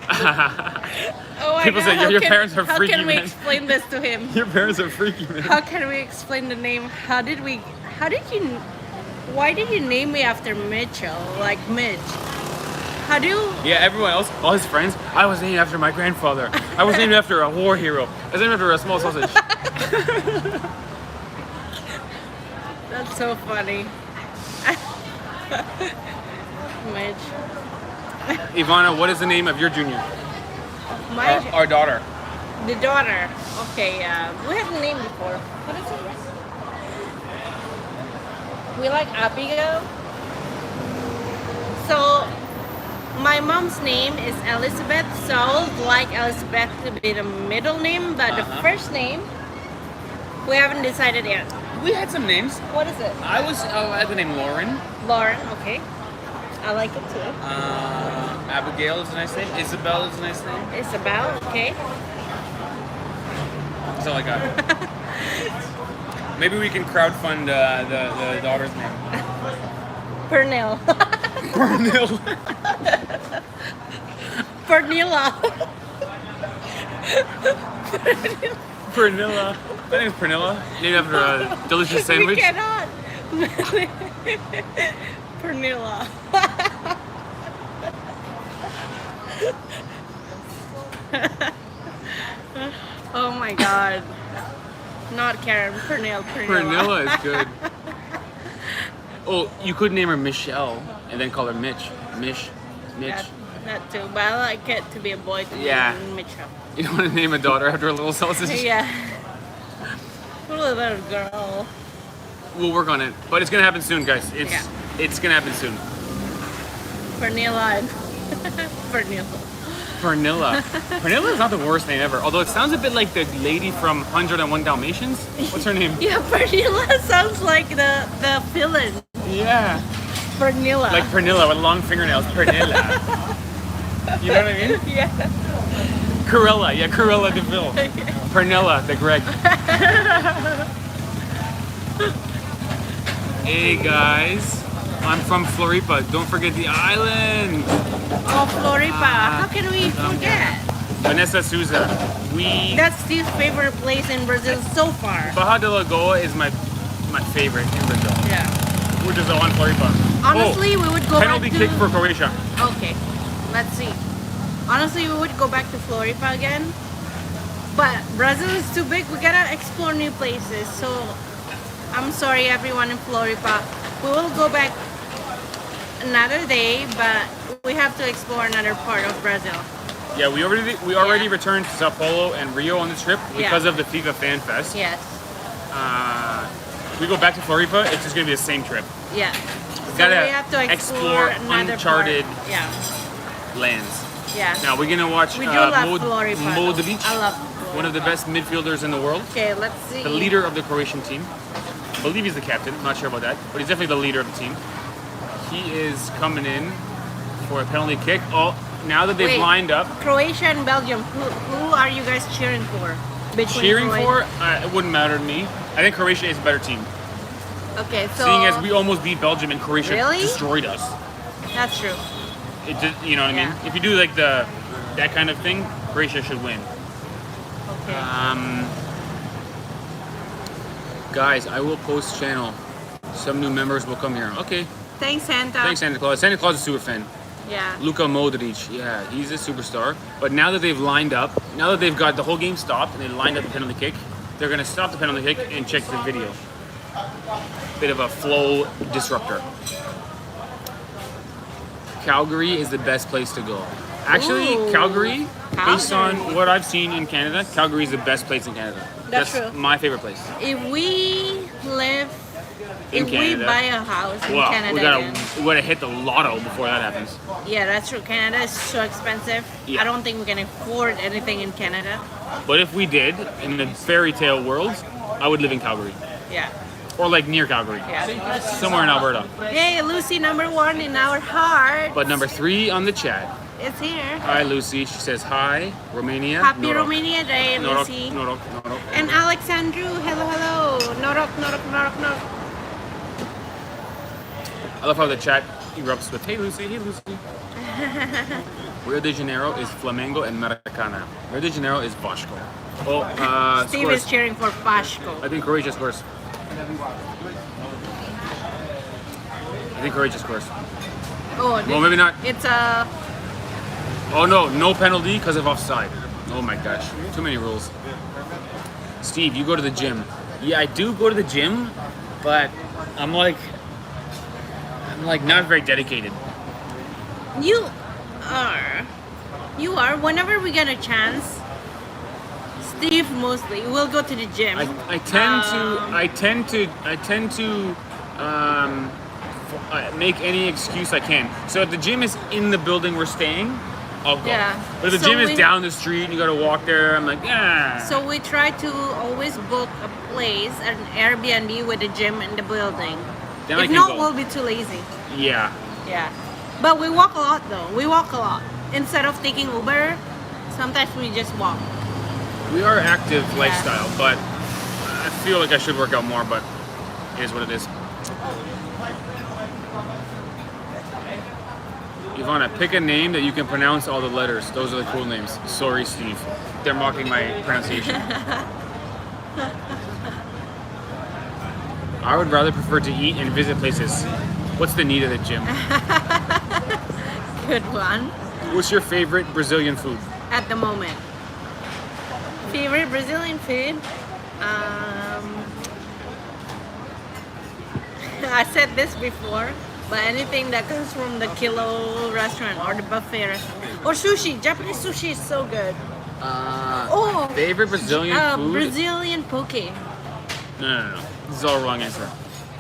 Oh my People God, say, how "Your can- parents are How freaky, can we man." explain this to him? Your parents are freaky, man. How can we explain the name? Why did you name me after Mitchell? Like Mitch. How do you, Yeah, everyone else, all his friends, I was named after my grandfather. I was named after a war hero. I was named after a small sausage. that's so funny. Mitch. Ivana, what is the name of your junior? My, Our daughter. the daughter. Okay, we had a name before. What is it? We like Abigail. So, my mom's name is Elizabeth, so I would like Elizabeth to be the middle name, but the first name, we haven't decided yet. We had some names. What is it? I had the name Lauren. Lauren, okay. I like it too. Abigail is a nice name. Isabel is a nice name. Isabel, okay. That's all I got. Maybe we can crowdfund the daughter's name. Pernil. Pernil. Pernilla. Pernilla. My name's Pernilla. Named after a delicious We sandwich. cannot. Pernilla. Oh my god. Not Karen, Pernilla. Pernilla is good. Oh, you could name her Michelle and then call her Mitch. Mitch. That too, but I like it to be a boy. To Yeah. be Mitchell. You don't want to name a daughter after a little sausage? Yeah. A little girl. We'll work on it, but it's gonna happen soon, guys. Yeah. It's gonna happen soon. Pernilla and Pernilla. Pernilla. Pernilla is not the worst name ever, although it sounds a bit like the lady from 101 Dalmatians. What's her name? Yeah, Pernilla sounds like the villain. Yeah. Pernilla. Like Pernilla with long fingernails. Pernilla. You know what I mean? Yeah. Corella. Yeah, Corella DeVille. Pernilla the Greg. Hey guys. I'm from Floripa. Don't forget the island. Oh, Floripa. How can we forget? Vanessa Souza. That's Steve's favorite place in Brazil so far. Baja de Lagoa is my favorite in Brazil. Yeah. We're just on Floripa. Honestly, we would go penalty back to... kick for Croatia. Okay. Let's see. Honestly, we would go back to Floripa again. But Brazil is too big. We gotta explore new places. So, I'm sorry everyone in Floripa. We will go back another day, but we have to explore another part of Brazil. Yeah, we already returned to Sao Paulo and Rio on the trip because of the FIFA Fan Fest. Yes. If we go back to Floripa, it's just gonna be the same trip. Yeah. We So gotta we have to explore another uncharted part. Yeah. lands. Yeah. Now we're gonna watch We do love Floripa. Modric, I love Floripa. one of the best midfielders in the world, Okay, let's see. the leader of the Croatian team. I believe he's the captain. I'm not sure about that, but he's definitely the leader of the team. He is coming in for a penalty kick. Oh, now that they've Wait. lined up. Croatia and Belgium. Who are you guys cheering for? Between Cheering Croatia- for? It wouldn't matter to me. I think Croatia is a better team. Okay, so Seeing as we almost beat Belgium and Croatia Really? destroyed us. that's true. It just, you know what I mean? Yeah. If you do like that kind of thing, Croatia should win. Okay. Guys, I will post channel. Some new members will come here. Okay. Thanks, Santa. Thanks, Santa Claus. Santa Claus is a super fan. Yeah. Luka Modric, yeah, he's a superstar. But now that they've lined up, now that they've got the whole game stopped and they lined up the penalty kick, they're gonna stop the penalty kick and check the video. Bit of a flow disruptor. Calgary is the best place to go. Actually, Ooh. Calgary, based Calgary. on what I've seen in Canada, Calgary is the best place in Canada. That's true. My favorite place. If we live, In if Canada. we buy a house in Well, Canada, we then- gotta hit the lotto before that happens. yeah, that's true. Canada is so expensive. Yeah. I don't think we can afford anything in Canada. But if we did, in a fairy tale world, I would live in Calgary. Yeah. Or like near Calgary. Yeah. Somewhere in Alberta. Hey, Lucy, #1 in our heart. But number 3 on the chat. It's here. Hi Lucy, she says hi, Romania. Happy Norok. Romania Day, Norok, Lucy. Norok, Norok. And Alexandru, hello. Norok. I love how the chat erupts with hey Lucy. Rio de Janeiro is Flamengo and Maracana. Rio de Janeiro is Vasco. Oh, Steve scores. is cheering for Pashko. I think Croatia scores. Oh, Well, maybe not. It's a. Oh no penalty because of offside. Oh my gosh, too many rules. Steve, you go to the gym. Yeah, I do go to the gym, but I'm like not very dedicated. You are. Whenever we get a chance, Steve mostly will go to the gym. I tend to make any excuse I can. So if the gym is in the building we're staying, I'll go. Yeah. But if the So gym is we- down the street and you gotta walk there, I'm like, yeah. So we try to always book a place, an Airbnb with a gym in the building. Then I If can not, go. we'll be too lazy. Yeah. Yeah. But we walk a lot though. We walk a lot. Instead of taking Uber, sometimes we just walk. We are active lifestyle, but I feel like I should work out more, but it is what it is. Ivana, pick a name that you can pronounce all the letters. Those are the cool names. Sorry, Steve. They're mocking my pronunciation. I would rather prefer to eat and visit places. What's the need of the gym? Good one. What's your favorite Brazilian food? At the moment. Favorite Brazilian food? I said this before, but anything that comes from the Kilo restaurant or the buffet restaurant. Or sushi. Japanese sushi is so good. Favorite Brazilian food? Brazilian poke. No. This is all wrong answer.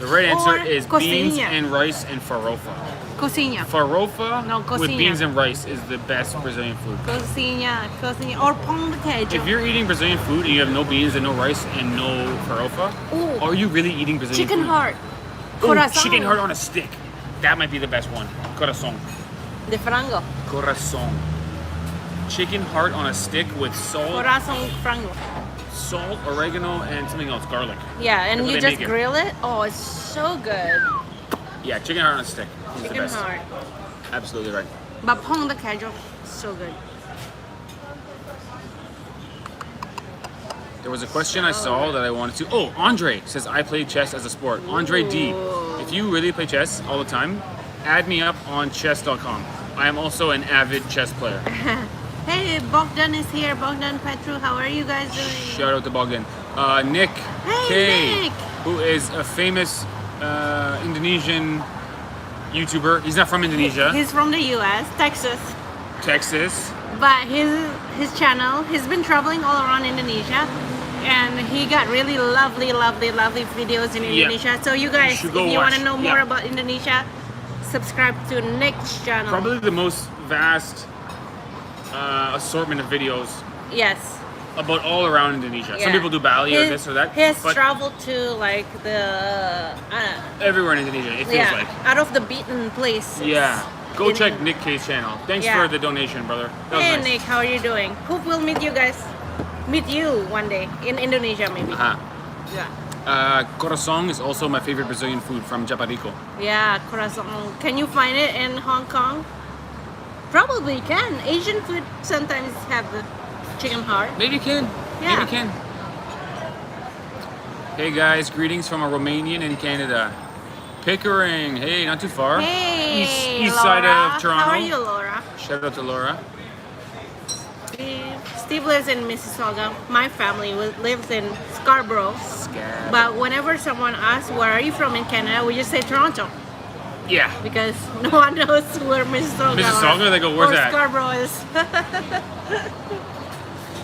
The right answer Or is beans coxinha. and rice and farofa. Coxinha. Farofa No, with coxinha. beans and rice is the best Brazilian food. Coxinha. Or pão de queijo. If you're eating Brazilian food and you have no beans and no rice and no farofa, Ooh. are you really eating Brazilian Chicken food? heart. Ooh, Coração. chicken heart on a stick. That might be the best one. Coração. De frango. Coração. Chicken heart on a stick with salt, Coração frango. oregano, and something else, garlic. Yeah, and That's you what they just make it. grill it. Oh, it's so good. Yeah, chicken heart on a stick. Is the Chicken best. heart. Absolutely right. But pão de queijo, so good. There was a question I saw that I wanted to. Oh, Andre says I play chess as a sport. Andre D, Ooh. if you really play chess all the time, add me up on chess.com. I am also an avid chess player. Hey, Bogdan is here. Bogdan Petru, how are you guys doing? Shout out to Bogdan. Nick Hey, K, Nick. who is a famous Indonesian YouTuber. He's not from Indonesia, He's from the US, Texas. Texas. But his channel, he's been traveling all around Indonesia. And he got really lovely videos in Yeah. Indonesia. So you guys, should if go you want watch. to know more Yeah. about Indonesia, subscribe to Nick's channel. Probably the most vast assortment of videos Yes. about all around Indonesia. Some Yeah. people do Bali or this or that, He has but traveled to like the everywhere in Indonesia, it feels like. out of the beaten place. Yeah. Go In- check Nick K's channel. Thanks Yeah. for the donation, brother. That was Hey nice. Nick, how are you doing? Hope we'll meet you one day in Indonesia maybe. Uh-huh. Yeah. Coração is also my favorite Brazilian food from Japarico. Yeah, corazon. Can you find it in Hong Kong? Probably can. Asian food sometimes have the chicken heart. Maybe you can. Yeah. Maybe you can. Hey guys, greetings from a Romanian in Canada. Pickering. Hey, not too far. Hey, East Laura. side of Toronto. How are you, Laura? Shout out to Laura. Steve lives in Mississauga. My family lives in Scarborough. But whenever someone asks, where are you from in Canada, we just say Toronto. Yeah. Because no one knows where Mississauga Mississauga, they go, where's or that? Scarborough is.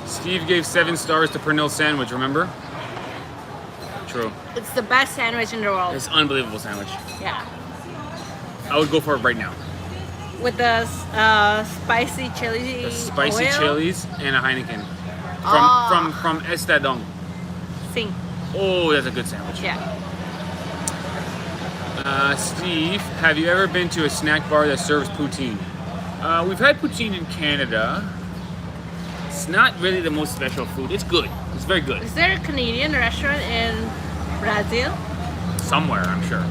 Steve gave 7 stars to Pernil sandwich, remember? True. It's the best sandwich in the world. It's unbelievable sandwich. Yeah. I would go for it right now. With the spicy chili The spicy oil. chilies and a Heineken. Oh. From Estadong. Sing. Oh, that's a good sandwich. Yeah. Steve, have you ever been to a snack bar that serves poutine? We've had poutine in Canada. It's not really the most special food. It's good. It's very good. Is there a Canadian restaurant in Brazil? Somewhere, I'm sure.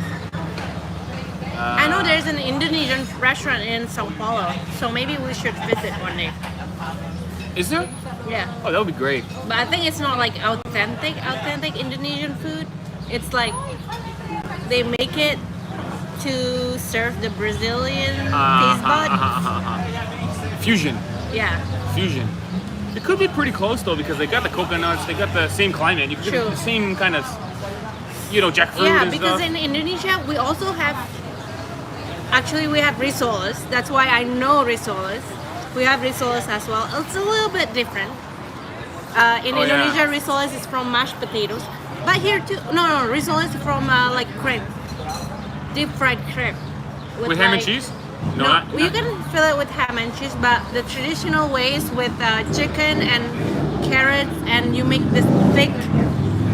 I know there's an Indonesian restaurant in Sao Paulo, so maybe we should visit one day. Is there? Yeah. Oh, that would be great. But I think it's not like authentic Indonesian food. It's like they make it to serve the Brazilian taste bud. Fusion. Yeah. Fusion. It could be pretty close though because they got the coconuts, they got the same climate. You could get True. the same kind of, jackfruit Yeah, and because stuff. in Indonesia we also have. Actually, we have risoles. That's why I know risoles. We have risoles as well. It's a little bit different. In Oh, yeah. Indonesia, risoles is from mashed potatoes. But here too, no, risoles is from like crepe, deep fried crepe. With ham and cheese? No, not- you can fill it with ham and cheese, but the traditional way is with chicken and carrots, and you make this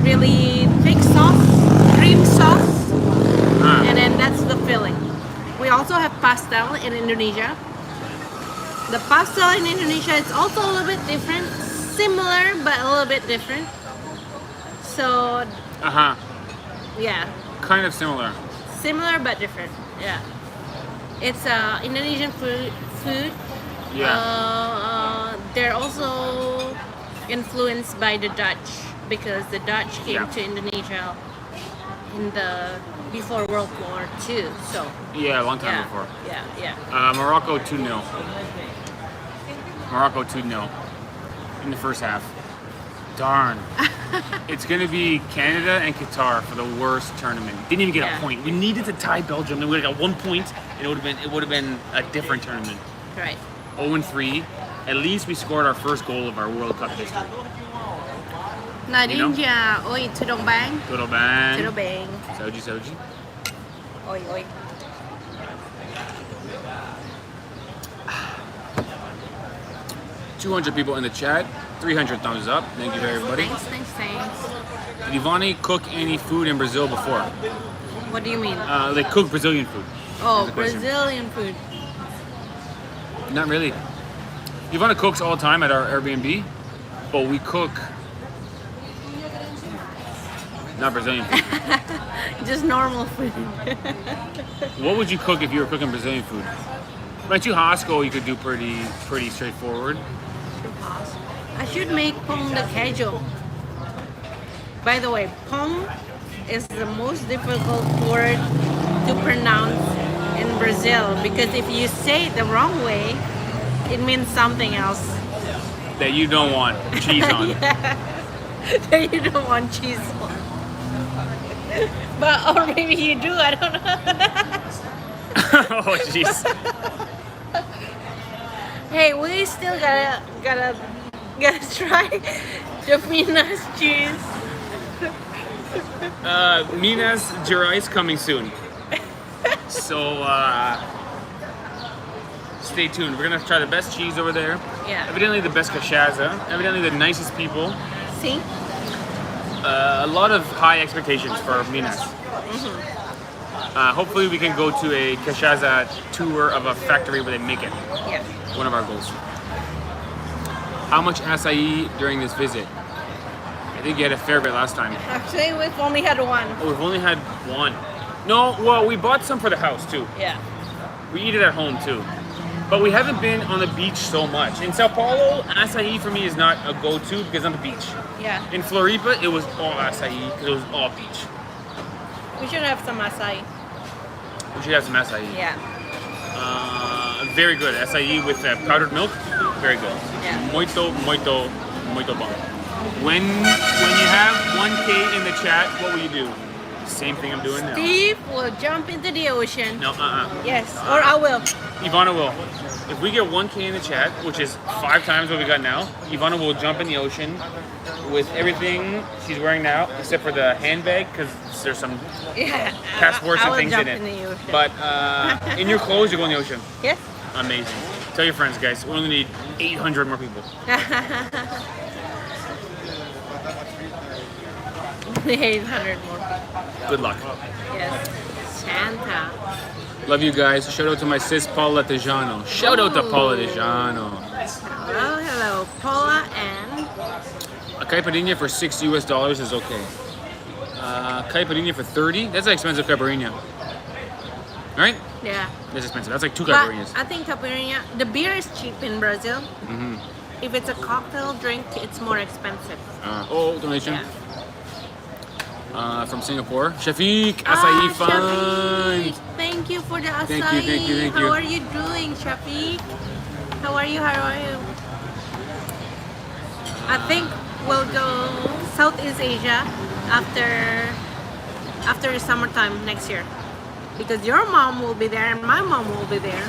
really thick sauce, cream sauce, and then that's the filling. We also have pastel in Indonesia. The pastel in Indonesia is also a little bit different, similar but a little bit different. So yeah, Kind of similar. similar but different. Yeah, it's Indonesian food. Yeah. They're also influenced by the Dutch because the Dutch came Yeah. to Indonesia in the before World War II. So Yeah, a long time yeah, before. yeah. Morocco 2-0. Morocco 2-0 in the first half. Darn. It's going to be Canada and Qatar for the worst tournament. Didn't even get a point. We needed to tie Belgium. Then we would have got 1 point, and it would have been a different tournament. Right. 0-3. At least we scored our first goal of our World Cup history. Narinja, oi, tudong bang. Tudong bang. Tudong bang. Soji. Oi, oi. 200 people in the chat. 300 thumbs up. Thank you, everybody. Thanks. Did Ivani cook any food in Brazil before? What do you mean? They cook Brazilian food. Oh, That's the question. Brazilian food. Not really. Ivana cooks all the time at our Airbnb, but we cook not Brazilian food. Just normal food. What would you cook if you were cooking Brazilian food? My churrasco you could do pretty straightforward. I should make pão de queijo. By the way, pão is the most difficult word to pronounce in Brazil because if you say it the wrong way, it means something else. That you don't want cheese on. That you don't want cheese on. But or maybe you do, I don't know. Oh jeez. Hey, we still gotta try the Minas cheese. Minas Gerais coming soon. So stay tuned. We're gonna try the best cheese over there. Yeah. Evidently the best cachaça. Evidently the nicest people. See? A lot of high expectations for Minas. Hopefully we can go to a cachaça tour of a factory where they make it. Yeah. One of our goals. How much acai during this visit? I think you had a fair bit last time. Actually, we've only had one. Oh, we've only had one. No, well, we bought some for the house too. Yeah. We eat it at home too. But we haven't been on the beach so much. In Sao Paulo, acai for me is not a go-to because on the beach. Yeah. In Floripa, it was all acai because it was all beach. We should have some acai. We should have some acai. Yeah. Very good. Acai with powdered milk. Very good. Yeah. Muito bon. When you have 1K in the chat, what will you do? Same thing I'm doing now. Steve will jump into the ocean. No, Yes, or I will. Ivana will. If we get 1K in the chat, which is 5 times what we got now, Ivana will jump in the ocean with everything she's wearing now, except for the handbag, because there's some passports and things in it. But in your clothes, you go in the ocean. Yes. Amazing. Tell your friends, guys. We only need 800 more people. 800 more. Good luck. Yes. Santa. Love you guys. Shout out to my sis Paula Tejano. Shout out to Paula Tejano. Hello, Paula and A caipirinha for $6 is okay. Caipirinha for 30? That's an expensive caipirinha. Right? yeah. That's expensive. That's like 2 But caipirinhas. I think caipirinha, the beer is cheap in Brazil. Mm-hmm. If it's a cocktail drink, it's more expensive. Donation. Yeah. From Singapore. Shafiq, acai fund. Shafiq, thank you for the acai. Thank you. How are you doing, Shafiq? How are you? I think we'll go Southeast Asia after the summertime next year. Because your mom will be there and my mom will be there.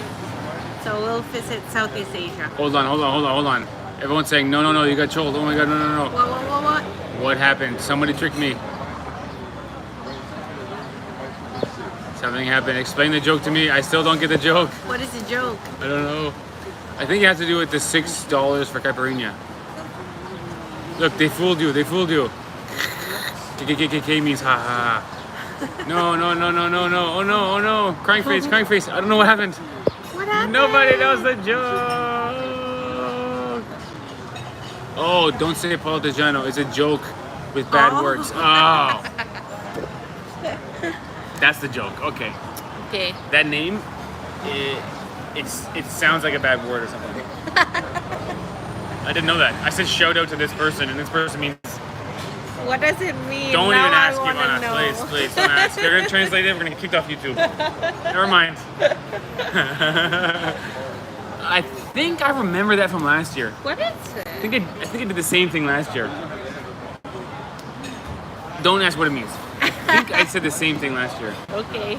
So we'll visit Southeast Asia. Hold on. Everyone's saying, no, you got trolled. Oh my god, no. What? What happened? Somebody tricked me. Something happened. Explain the joke to me. I still don't get the joke. What is the joke? I don't know. I think it has to do with the $6 for caipirinha. Look, they fooled you. KKKK means ha ha ha. No. Oh no. Crying face. I don't know what happened. What happened? Nobody knows the joke. Oh, don't say Paul Tejano. It's a joke with bad words. Oh. That's the joke. Okay. That name, it sounds like a bad word or something. I didn't know that. I said shout out to this person, and this person means What does it mean? Don't Now even I ask wanna Ivana, know. please, don't ask. They're gonna translate it. We're gonna get kicked off YouTube. Never mind. I think I remember that from last year. What is it? I think I did the same thing last year. Don't ask what it means. I think I said the same thing last year. Okay.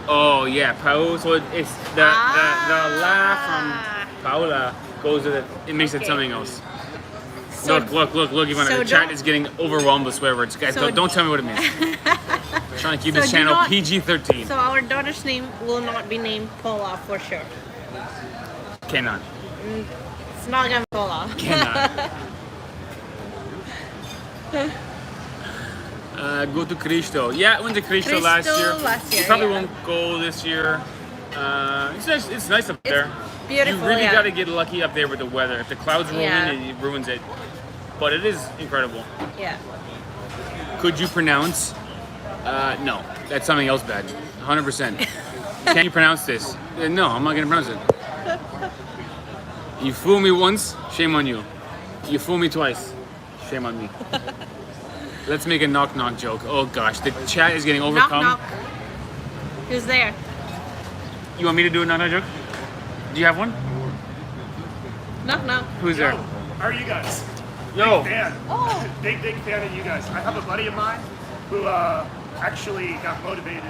Oh yeah, Paul. So it's the la from Paula goes with it. It makes it Okay. something else. So- look, Ivana. so The chat don't- is getting overwhelmed with swear words. Guys, So- don't tell me what it means. I'm trying to keep So this do channel not- PG-13. So our daughter's name will not be named Paula for sure. Cannot. It's not gonna be Paula. Cannot. Go to Cristo. Yeah, I went to Cristo last year. last year, You probably yeah. won't go this year. It's nice up there. Beautiful. You really yeah. got to get lucky up there with the weather. If the clouds roll Yeah. in, it ruins it. But it is incredible. Yeah. Could you pronounce? No, that's something else bad. 100%. Can you pronounce this? No, I'm not gonna pronounce it. You fool me once, shame on you. You fool me twice, shame on me. Let's make a knock knock joke. Oh gosh, the chat is getting Knock overcome. knock. Who's there? You want me to do a knock knock joke? Do you have one? Knock knock. Who's there? How are you guys? Yo. Big fan. Oh. Big fan of you guys. I have a buddy of mine who actually got motivated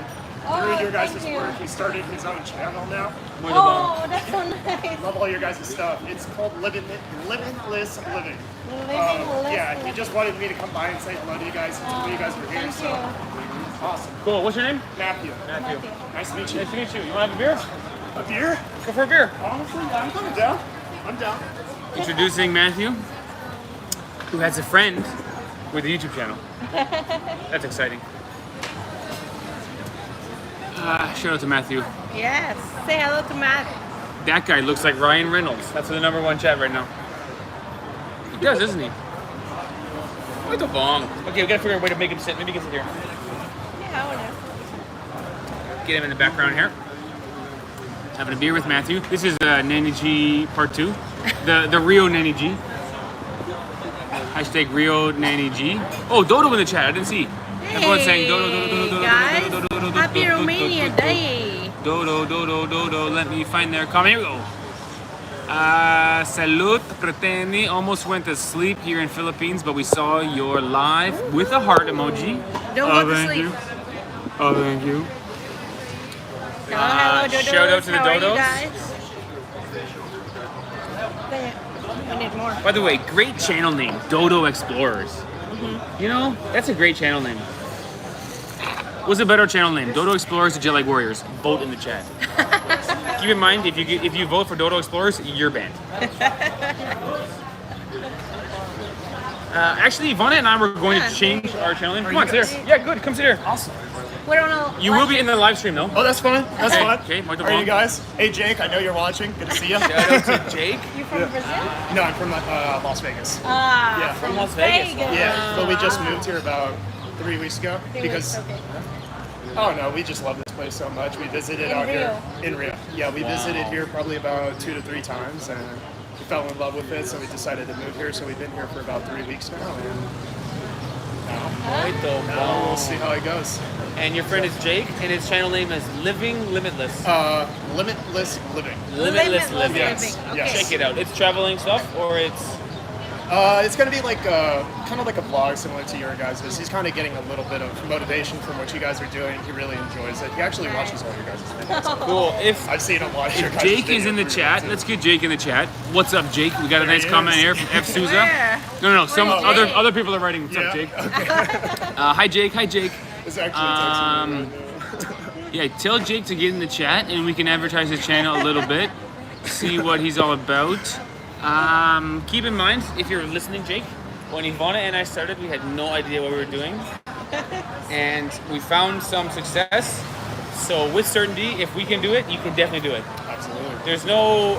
Oh, through your guys' thank you. work. He started his own channel now. Oh, that's so nice. Love all your guys' stuff. It's called Limitless Living. Limitless Yeah, he living. just wanted me to come by and say hello to you guys since you guys were here. Thank So you. awesome. Cool. What's your name? Matthew. Matthew. Nice to meet you. Nice to meet you. You want to have a beer? A beer? Go for a beer. Honestly, I'm coming down. I'm down. Introducing Matthew, who has a friend with a YouTube channel. That's exciting. Shout out to Matthew. Yes. Say hello to Matt. That guy looks like Ryan Reynolds. That's the #1 chat right now. He does, doesn't he? What the bong? Okay, we gotta figure out a way to make him sit. Maybe he can sit here. Yeah, I wanna. Get him in the background here. Having a beer with Matthew. This is Nanny G Part 2. The Rio Nanny G. Hashtag Rio Nanny G. Oh, Dodo in the chat. I didn't see. Everyone's saying Dodo, Dodo, Dodo, Dodo, guys. Dodo, Dodo, Dodo, Happy Dodo, Romania Dodo, Day. Dodo, Dodo, Dodo. Let me find their comment. Here we go. Salute, preteni. Almost went to sleep here in Philippines, but we saw your live with a heart emoji. Don't go to thank sleep. you. Oh, thank you. Hello, Dodos. shout out to the How are you Dodos. guys? There. We need more. By the way, great channel name, Dodo Explorers. You know, that's a great channel name. What's a better channel name? Dodo Explorers or JetLive Warriors? Vote in the chat. Keep in mind, if you vote for Dodo Explorers, you're banned. Actually, Ivana and I were going to change our channel name. Come on, sit here. Yeah, good. Come sit here. Awesome. We don't know. You will be in the live stream, though. Oh, that's fun. That's Okay, fun. okay, muito How are bom. you guys? Hey, Jake. I know you're watching. Good to see you. Shout out to Jake. You from Brazil? No, I'm from Las Vegas. Ah, Yeah, from Las Vegas. Yeah, but we just moved here about 3 weeks ago because Okay. oh no, we just love this place so much. We visited In out here Rio. in Rio. Yeah, we visited here probably about 2 to 3 times, and we fell in love with it. So we decided to move here. So we've been here for about 3 weeks now, and Muito now we'll bom. see how it goes. And your friend is Jake, and his channel name is Living Limitless. Limitless living. Limitless Living. Yes, Okay. yes. Check it out. It's traveling stuff, or it's It's gonna be like kind of like a vlog similar to your guys'. He's kind of getting a little bit of motivation from what you guys are doing. He really enjoys it. He actually watches all your guys' videos. cool. If I've seen him watch your guys' Jake is in the videos chat, too. let's get Jake in the chat. What's up, Jake? We got a There nice he comment is. here from F. Souza. Where? No, some Where's other Jake? other people are writing. What's Yeah. up, Jake? Okay. Hi, Jake. Hi, Jake. It's actually texting me right now. Yeah, tell Jake to get in the chat, and we can advertise his channel a little bit, see what he's all about. Keep in mind, if you're listening, Jake, when Ivana and I started, we had no idea what we were doing, and we found some success. So with certainty, if we can do it, you can definitely do it. Absolutely. There's no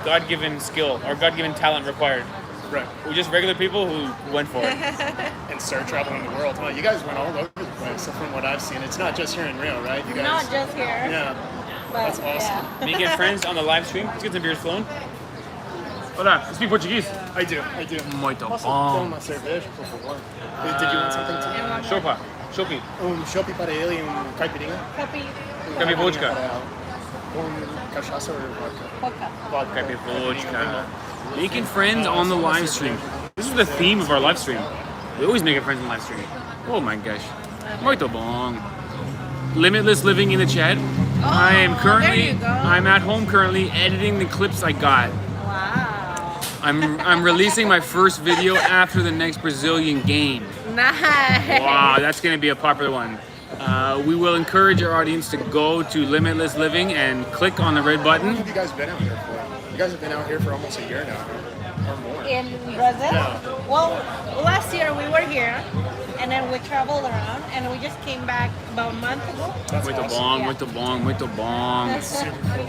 God-given skill or God-given talent required. Right. We're just regular people who went for it. And start traveling the world. Huh? You guys went all over the place. So from what I've seen, it's not just here in Rio, right? You guys. Not just here. Yeah. But, That's awesome. Yeah. Making friends on the live stream. Let's get some beers flowing. Hola, you speak Portuguese? I do. Muito Posso bom. uma cerveja, por favor? Did you want something too? Chopa. Chopi. Chopp para ele e caipirinha. Copy. Caipira vodka. Cachaça or vodka? Vodka. Caipira vodka. Making friends on the live stream. This is the theme of our live stream. We always make friends on the live stream. Oh my gosh. Muito bom. Limitless living in the chat. I am currently, there you go. I'm at home currently editing the clips I got. Wow. I'm releasing my first video after the next Brazilian game. Nice. Wow, that's gonna be a popular one. We will encourage our audience to go to Limitless Living and click on the red How long button. have you guys been out here for? You guys have been out here for almost a year now, or more. In Brazil? Yeah. Well, last year we were here, and then we traveled around, and we just came back about a month ago. That's Muito awesome. bom, Yeah. muito bom, muito bom. Super cool.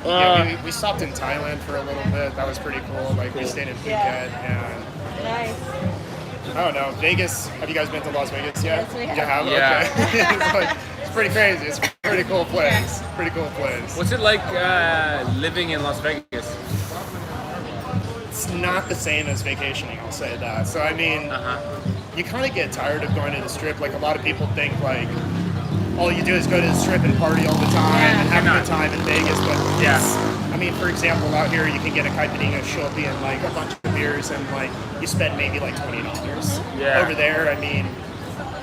Yeah, we stopped in Thailand for a little bit. That was pretty cool. Like we stayed in Phuket, Yeah. and Nice. I don't know, Vegas. Have you guys been to Las Vegas yet? Yes, we have. You have? Yeah. Okay. It's pretty crazy. It's a pretty cool place. Pretty cool place. What's it like living in Las Vegas? It's not the same as vacationing, I'll say that. So I mean, you kind of get tired of going to the strip. Like a lot of people think like all you do is go to the strip and party all the time and have a good time in Vegas. But it's, I mean, for example, out here you can get a caipirinha, shoppy, and like a bunch of beers, and like you spend maybe like $20. Yeah. Over there, I mean,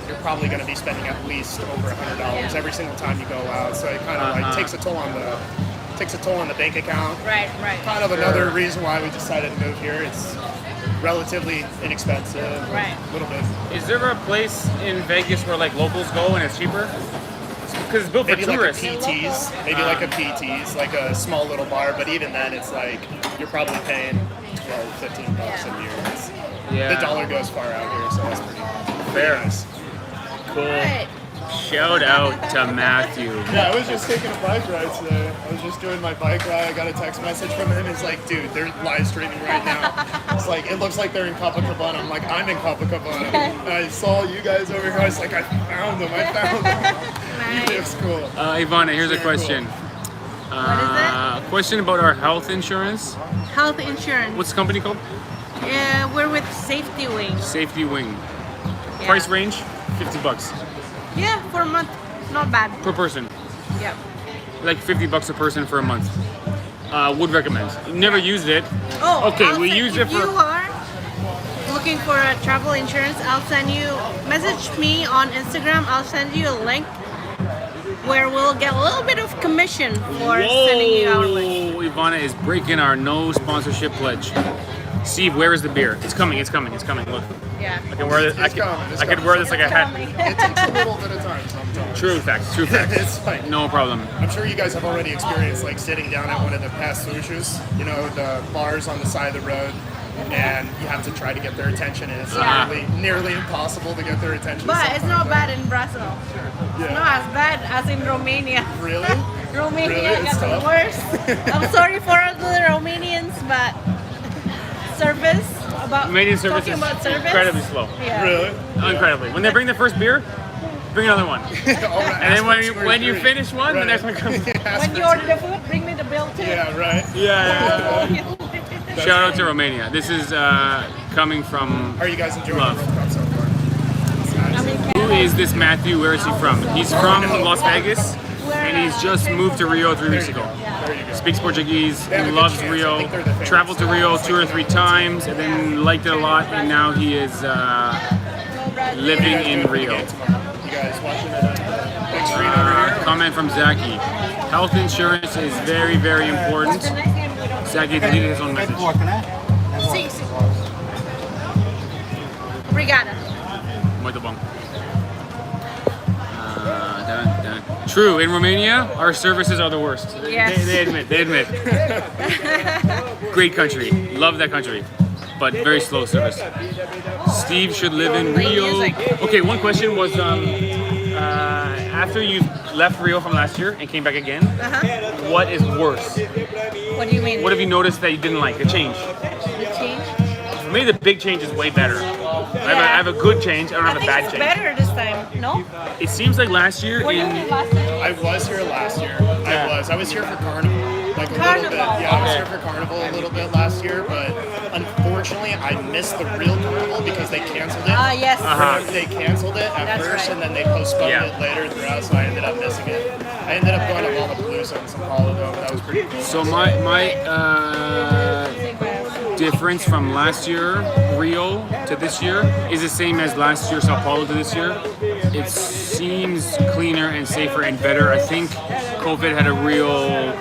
you're probably going to be spending at least over $100 every single time you go out. So it kind of like takes a toll on the bank account. Right. Kind of another reason why we decided to move here. It's relatively inexpensive. Right. A little bit. Is there a place in Vegas where like locals go and it's cheaper? Because it's built for Maybe like a tourists. PT's. Maybe like a PT's, like a small little bar. But even then, it's like you're probably paying $12, $15 a beer. Yeah. The dollar goes far out here, so that's pretty Fair. nice. Cool. Right. Shout out to Matthew. Yeah, I was just taking a bike ride today. I was just doing my bike ride. I got a text message from him. He's like, dude, they're live streaming right now. It's like, it looks like they're in Copacabana. I'm like, I'm in Copacabana. And I saw you guys over here. I was like, I found them. Nice. It was cool. Ivana, here's a Very question. What is Question about our health insurance. Health insurance. What's the company called? We're with Safety Wing. Safety Wing. Yeah. Price range, $50 Yeah, for a month. Not bad. per person. Yeah. Like $50 a person for a month. Would recommend. Never used it. Oh, Okay, I'll we send- use if it for. you are looking for a travel insurance, I'll send you, message me on Instagram. I'll send you a link where we'll get a little bit of commission for sending you our link. Whoa! Ivana is breaking our no sponsorship pledge. Steve, where is the beer? It's coming. It's coming. It's coming. Look, Yeah. I can wear this. I It's can, coming, it's I could coming. wear this like a hat. It takes a little bit of time sometimes. True facts. True facts. It's fine. No problem. I'm sure you guys have already experienced like sitting down at one of the pastujos, you know, the bars on the side of the road, and you have to try to get their attention, and it's Yeah. nearly impossible to get their attention. But it's not sometimes. bad in Brazil. It's not as bad as in Romania. Really? Romania Really? It's gets tough? worse. I'm sorry for all the Romanians, but service about Romanian service talking is about service. incredibly slow. Yeah. Really? Incredibly. When they bring the first beer, bring another one. All right, And then ask for when you 2 or 3. finish one, the Right. next one comes. Ask When for you order the food, bring me the bill too. Yeah, right. Yeah. Shout out to Romania. This is coming from. How are you guys enjoying Love. the World Cup so far? I mean, Who is this Matthew? Where is he from? He's from Las Vegas, and he's just moved to Rio 3 weeks ago. There you go. Speaks Portuguese, They have a good loves chance. I Rio, think they're the favorites. traveled to Rio 2 or 3 times, and then liked it a lot, and now he is living You guys in doing for the Rio. game tomorrow? You guys watching it at the big screen over here? Comment from Zaki. Health insurance is very, very important. the next game we don't. Zaki deleted his own message. Sim, sim. Obrigada. Muito bom. True, in Romania, our services are the worst. Yes. They admit. Great country. Love that country. But very slow service. Steve should live in Rio. Music. Okay, one question was after you left Rio from last year and came back again, what is worse? What do you mean? What have you noticed that you didn't like? A change? The change? For Maybe the big change is way better. I have a good change. I don't have a bad it's change. better this time. No? It seems like last year Were you in. here last time? I was here last year. I was here for Carnival. Like a little Carnival. bit. Yeah, I was here for Carnival a little bit last year, but unfortunately I missed the real Carnival because they canceled it. Ah, yes. They canceled it at That's first right. and then they postponed Yeah. it later throughout, so I ended up missing it. I ended up going to Lollapalooza in Sao Paulo though. That was pretty cool. So my difference from last year Rio to this year is the same as last year Sao Paulo to this year. It seems cleaner and safer and better. I think COVID had a real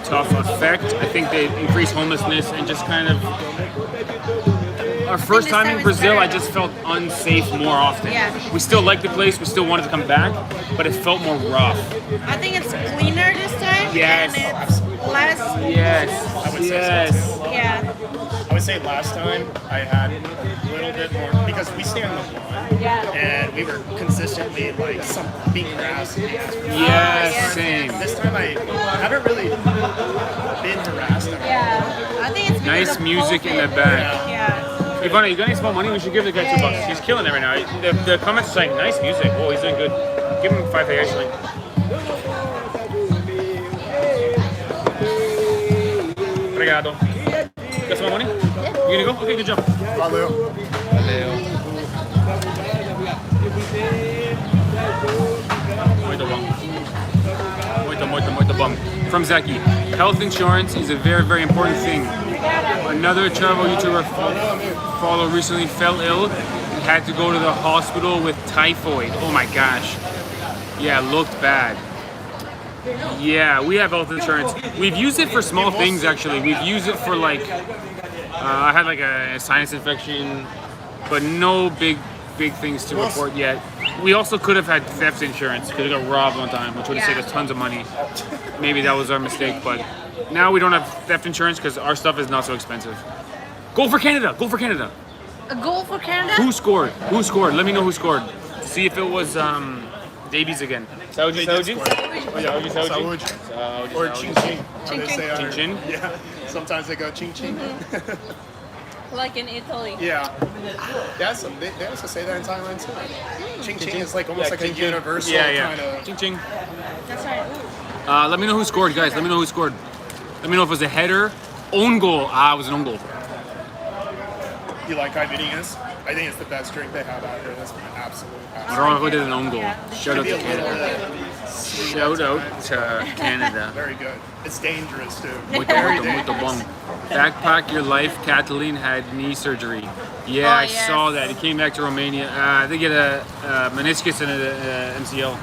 tough effect. I think they increased homelessness and just kind of. Our first this time time in it's Brazil, I better. just felt unsafe more often. Yeah. We still liked the place, we still wanted to come back, but it felt more rough. I think it's cleaner this time. Yes. And it's less. Yes. I would say so, Yes. Yeah. I would say last time I had a little bit more because we stay on the lawn Yeah. and we were consistently like some being harassed. Yes. yes. Same. This time I haven't really been harassed at all. Yeah. I think it's because Nice of music in the COVID. back. Yeah. Ivana, you got any small money? We should give the guy Yeah, $2. yeah. He's killing it right now. The comments are saying nice music. Oh, he's doing good. Give him $5 actually. Obrigado. Got some more money? Yeah. You gonna go? Okay, good job. Valeu. Muito bom. Muito bom. From Zaki, health insurance is a very, very important thing. Another travel YouTuber follow recently fell ill and had to go to the hospital with typhoid. Oh my gosh. Yeah, looked bad. Yeah, we have health insurance. We've used it for small things actually. We've used it for like, I had like a sinus infection, but no big things to report yet. We also could have had theft insurance. Could have got robbed one time, which would have saved us tons of money. Maybe that was our mistake, but now we don't have theft insurance because our stuff is not so expensive. Goal for Canada! Goal for Canada! A goal for Canada? Who scored? Who scored? Let me know who scored. See if it was Davies again. Saúde, saúde. Saúde, saúde. Saúde. Or ching ching. How they say Chin our- chin? Yeah. Sometimes they go ching ching. Like in Italy. Yeah. They also say that in Thailand too. Ching ching is like almost Yeah, like a ching ching. universal Yeah. kind of. Ching ching. That's right. Let me know who scored, guys. Let me know who scored. Let me know if it was a header, own goal. It was an own goal. You like Caipirinhas? I think it's the best drink they have out here. That's my absolute. I don't know who did an own goal. Yeah. Shout out Maybe to a little Canada. bit sweet Shout to out it. to Canada. Very good. It's dangerous too. Muito, Very muito bom. dangerous. Backpack your life. Kathleen had knee surgery. Yeah, I yes. saw that. He came back to Romania. They get a meniscus and a MCL.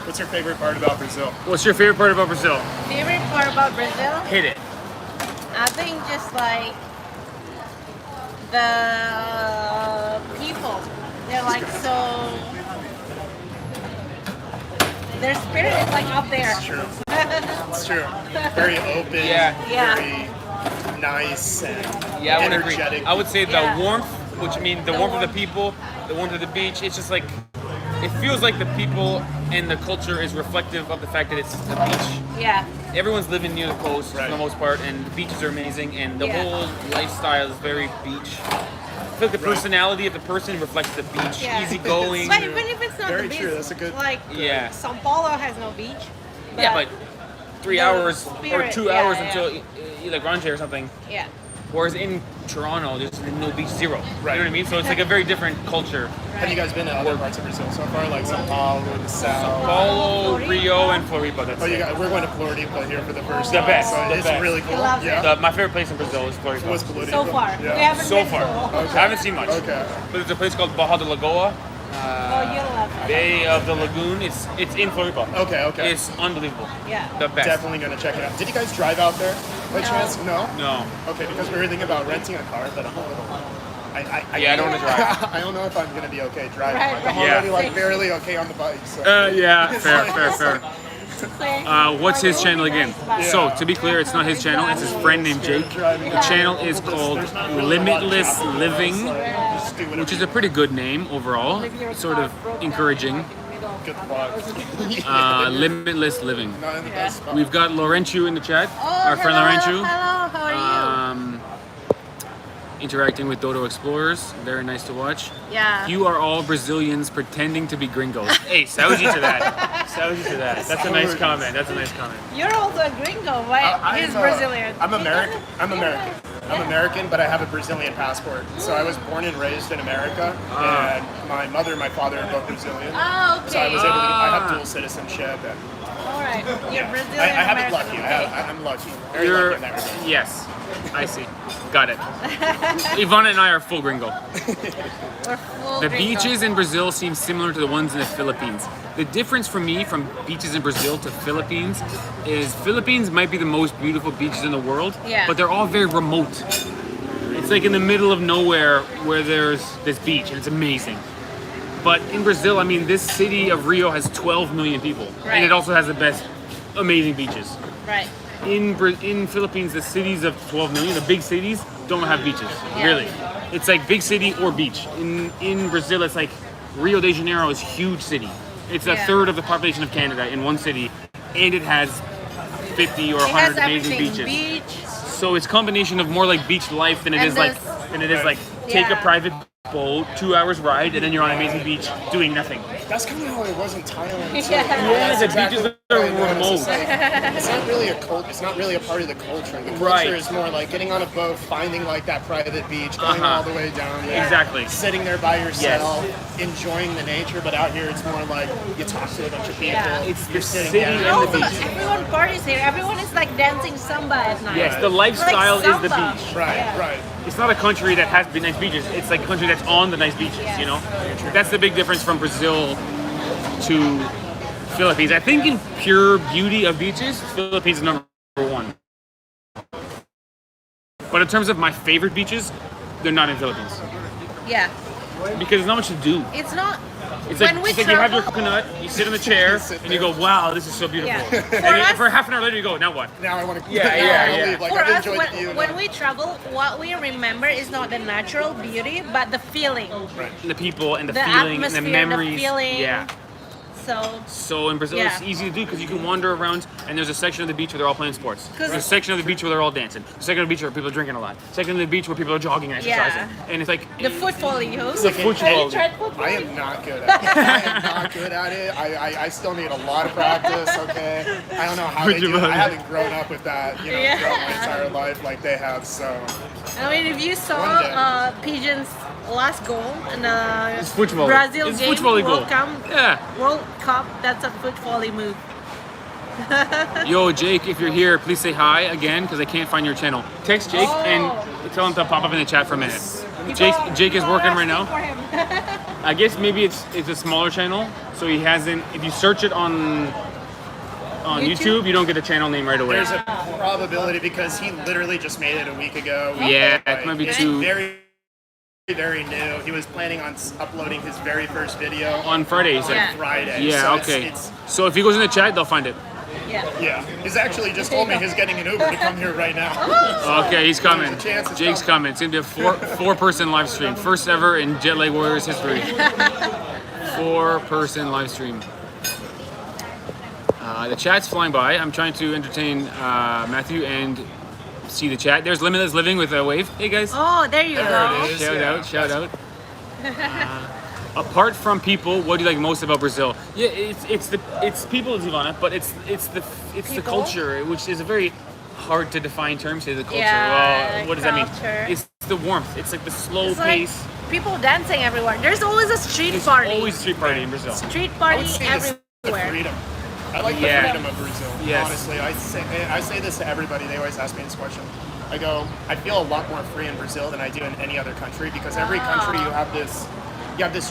What's your favorite part about Brazil? What's your favorite part about Brazil? Favorite part about Brazil? Hit it. I think just like the people. They're like so. Their spirit is like up there. It's true. It's true. Very open. Yeah. Very nice and Yeah, I would agree. energetic. I would say the Yeah. warmth, which means the warmth of the people, the warmth of the beach. It's just like, it feels like the people and the culture is reflective of the fact that it's a beach. Yeah. Everyone's living near the coast for Right. the most part, and the beaches are amazing, and the Yeah. whole lifestyle is very beach. I feel like the personality of the person reflects the beach. Yeah. Easygoing. But even if it's not Very the beach, true, that's a good- like Yeah. Sao Paulo has no beach. Yeah, but 3 the hours or spirit, 2 yeah, hours yeah. until either Grande or something. Yeah. Whereas in Toronto, there's no beach, zero. Right. You know what I mean? So it's like a very different culture. Have you guys been to other parts of Brazil so far, like São Paulo, the South? Paulo, Rio, and Floripa. That's Oh, you it. got, we're going to Floripa here for the first The time. best, So the it's best. really cool. He loves Yeah. My favorite place in Brazil is Floripa. What's Floripa? So far. Yeah. We haven't So been far. to all. I haven't seen much. Okay. But there's a place called Barra da Lagoa, Oh, you love it. Bay of the Lagoon. It's in Floripa. Okay. It's unbelievable. Yeah. The best. Definitely going to check it out. Did you guys drive out there by No. chance? No? No. Okay, because we were thinking about renting a car, but I'm a little... Yeah, I don't want to drive. I don't know if I'm going to be okay driving. Right, Like, I'm right. already Yeah. like barely okay on the bike. So. Yeah, fair. Same. What's his channel again? Yeah. So, to be clear, it's not his channel, it's his friend named Jake. The channel is called Limitless Living, Just do whatever which is a pretty good name overall, sort of encouraging. Good luck. Limitless Living. Not in the best spot. We've got Laurentiu in the chat. Oh, Our friend hello, Laurentiu. hello, how are you? Interacting with Dodo Explorers. Very nice to watch. Yeah. You are all Brazilians pretending to be gringos. Hey, saúde to that. Saúde to that. That's a nice comment. That's a nice comment. You're also a gringo, right? He's Brazilian. I'm American. I'm American, but I have a Brazilian passport. So I was born and raised in America, and my mother and my father are both Brazilian. Oh, okay. So I was able to. I have dual citizenship, and All right. You're Brazilian. I have it American. lucky. Okay. I'm lucky. Very lucky in that regard. Yes, I see. Got it. Ivana and I are full gringo. We're full The gringo. beaches in Brazil seem similar to the ones in the Philippines. The difference for me from beaches in Brazil to Philippines is Philippines might be the most beautiful beaches in the world, Yeah. but they're all very remote. It's like in the middle of nowhere where there's this beach and it's amazing. But in Brazil, I mean, this city of Rio has 12 million people, Right. and it also has the best, amazing beaches. Right. In Philippines, the cities of 12 million, the big cities, don't have beaches. Yeah. Really, it's like big city or beach. In Brazil, it's like Rio de Janeiro is a huge city. It's a Yeah. third of the population of Canada in one city, and it has 50 or It has 100 amazing everything. beaches. Beach. So it's a combination of more like beach life than it And is like this- take a Yeah. private boat, 2 hours ride, and then you're on an amazing beach doing nothing. That's kind of how it was in Thailand too. Yeah. Yeah, the beaches are right. It's remote. just like, it's not really a cult. It's not really a part of the culture. The culture Right. is more like getting on a boat, finding like that private beach, going all the way down there, Exactly. sitting there by yourself, enjoying the nature. But out here, it's more like you talk to a bunch of people. Yeah. It's You're the sitting city down. and Also, the beach. everyone parties here. Everyone is like dancing samba at night. Yes, the lifestyle Like is the samba. beach. Right, Yeah. right. It's not a country that has nice beaches. It's like a country that's on the nice beaches, you know? That's the big difference from Brazil to Philippines. I think in pure beauty of beaches, Philippines is number one. But in terms of my favorite beaches, they're not in Philippines. Yeah. Because there's not much to do. It's not. It's like, when we it's like you have your travel- coconut, you sit in the chair, Sit and you go, wow, this is so beautiful. Yeah. And For then us- for half an hour later, you go, now what? Now I want to. Yeah, now I yeah, wanna yeah. leave. Like For I've us, enjoyed the view. when now. we travel, what we remember is not the natural beauty, but the feeling. The people and the The feeling and the atmosphere, the memories. feeling. Yeah. So, So in Brazil, it's Yeah. easy to do because you can wander around and there's a section of the beach where they're all playing sports. 'Cause- There's a section of the beach where they're all dancing. There's a section of the beach where people are drinking a lot. Section of the beach where people are jogging and Yeah. exercising. And it's like the foot folios. The foot Have you folio. tried foot I folio? am not good at it. I am not good at it. I still need a lot of practice, okay? I don't know how they do it. I haven't grown up with that, you know, Yeah. throughout my entire life like they have, so. I mean, if you One saw day. Pigeon's last goal in the It's foot volley. Brazil It's game, foot volley goal. Yeah. World Cup, that's a foot volley move. Yo, Jake, if you're here, please say hi again because I can't find your channel. Text Jake and tell him to pop up in the chat for a minute. Jake is working right now. For him. I guess maybe it's a smaller channel, so he hasn't. If you search it on YouTube, you don't get the channel name right away. There's a probability because he literally just made it a week ago. Yeah, Like, it might be it's too very new. He was planning on uploading his very first video on Friday. He said. Yeah. Friday. Yeah, so okay. It's, So if he goes in the chat, they'll find it. Yeah. yeah. He's actually just told me he's getting an Uber to come here right now. Okay, he's coming. There's a chance it's Jake's coming. It's gonna be a four-person live stream, first ever in JetLag Warriors history. 4-person live stream. The chat's flying by. I'm trying to entertain Matthew and see the chat. There's Limitless Living with a wave. Hey guys. Oh, there you There go. it is. Shout out. Apart from people, what do you like most about Brazil? Yeah, it's people, Ivana, but it's the People? culture, which is a very hard to define term. Say the culture. Yeah, Well, what does that culture. mean? It's the warmth. It's like the slow It's like pace. people dancing everywhere. There's always a street There's party. always street party in Brazil. Street I party would say this, the everywhere. freedom. I like Yeah. the freedom of Brazil. Yes. Honestly, I say this to everybody. They always ask me this question. I go, I feel a lot more free in Brazil than I do in any other country because every country you have this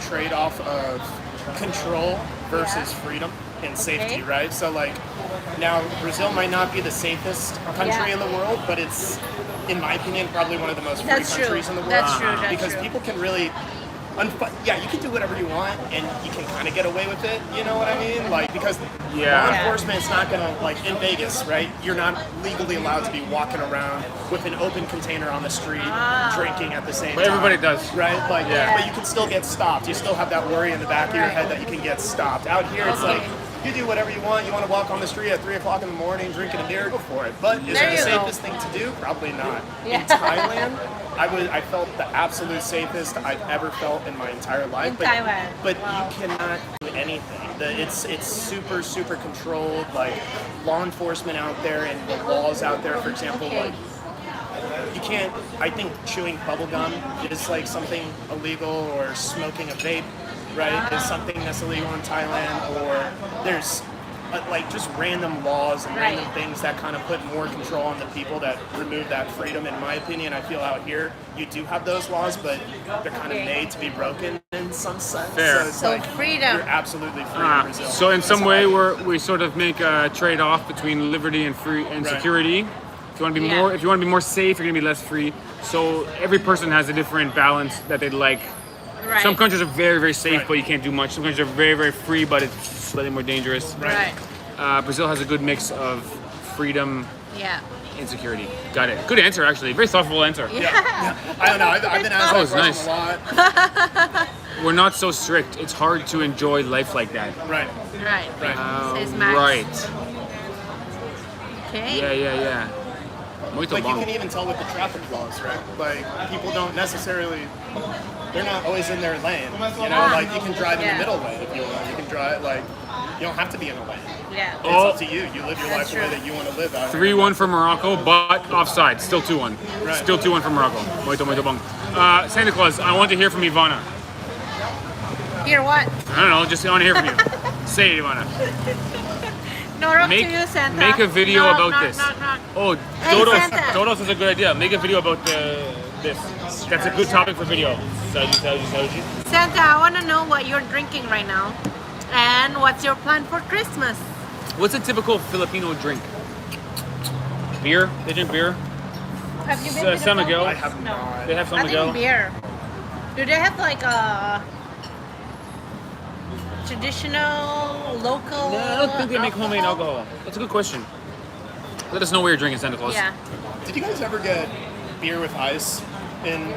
trade-off of control versus freedom and safety, right? So like now Brazil might not be the safest country Yeah. in the world, but it's, in my opinion, probably one of the most free That's true. countries in the world. That's true. That's because true. people can really Yeah, you can do whatever you want, and you can kind of get away with it. You know what I mean? Like, because Yeah. law enforcement is not gonna, like, in Vegas, right? You're not legally allowed to be walking around with an open container on the street, drinking at the same But time. everybody does. Right? Like, Yeah. but you can still get stopped. You still have that worry in the back of your head that you can get stopped. Out here, it's like, you do whatever you want. You want to walk on the street at 3 o'clock in the morning drinking a beer, go for it. But is There it the you go. safest thing to do? Probably not. Yeah. In Thailand, I felt the absolute safest I've ever felt in my entire life. In Thailand. But Wow. you cannot do anything. It's super, super controlled. Like, law enforcement out there and the laws out there, for example, like, you can't, I think chewing bubble gum is like something illegal, or smoking a vape, right, is something that's illegal in Thailand, or there's like just random laws and random Right. things that kind of put more control on the people that remove that freedom. In my opinion, I feel out here you do have those laws, but they're kind of Okay. made to be broken in some sense. Fair. So it's So like freedom. you're absolutely free in Brazil. So in some That's way, how I- we sort of make a trade-off between liberty and free and Right. security. If you want to be Yeah. more, if you want to be more safe, you're gonna be less free. So every person has a different balance that they'd like. Right. Some countries are very, very safe, Right. but you can't do much. Some countries are very, very free, but it's slightly more dangerous. Right. Brazil has a good mix of freedom Yeah. and security. Got it. Good answer, actually. Very thoughtful answer. Yeah. I don't know. I've been asked That that was question nice. a lot. We're not so strict. It's hard to enjoy life like that. Right. Right. Right. Says Max. Right. Okay. Yeah. Muito Like, you bom. can even tell with the traffic laws, right? Like, people don't necessarily, they're not always in their lane. You know, like, you can drive in Yeah. the middle lane if you want. You can drive, like, you don't have to be in a lane. Yeah. It's Oh. up to you. You live your life That's the way true. that you want to live out here. 3-1 for Morocco, but offside. Still 2-1. Right. Still 2-1 for Morocco. Muito bom. Santa Claus, I want to hear from Ivana. Here, what? I don't know, just I want to hear from you. Say it, Ivana. No, up Make, to you, Santa. make a video No, about knock, this. knock, knock. Oh, Hey, Dodos. Santa. Dodos is a good idea. Make a video about this. That's a good topic for video. Saúde. Santa, I want to know what you're drinking right now, and what's your plan for Christmas? What's a typical Filipino drink? Beer? They drink beer? Have you been San to the Miguel? I Philippines? have No. not. They have San I Miguel. think beer. Do they have like a traditional, local? No, I don't think they make homemade alcohol. That's a good question. Let us know where you're drinking, Santa Claus. Yeah. Did you guys ever get beer with ice in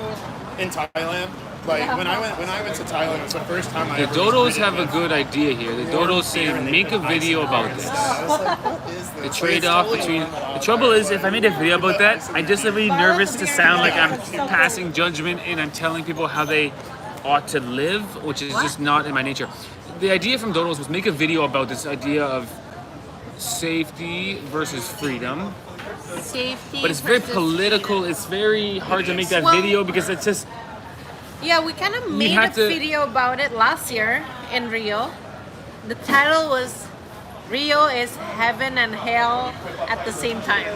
Thailand? Like, when I went to Thailand, it was the first time I The ever Dodos was have a treated good idea here. The Dodos say beer and they make a put ice video in it. about this. I was like, what is this? The Like, trade-off it's totally between normal. the trouble is if I made a video about that, I just would be nervous to sound like I'm passing judgment and I'm telling people how they ought to live, which is just not in my nature. The idea from Dodos was make a video about this idea of safety versus freedom, Safety. but it's very versus political. freedom. It's very hard to make that Well- video because it's just Yeah, we kind of made a have to- video about it last year in Rio. The title was Rio is heaven and hell at the same time.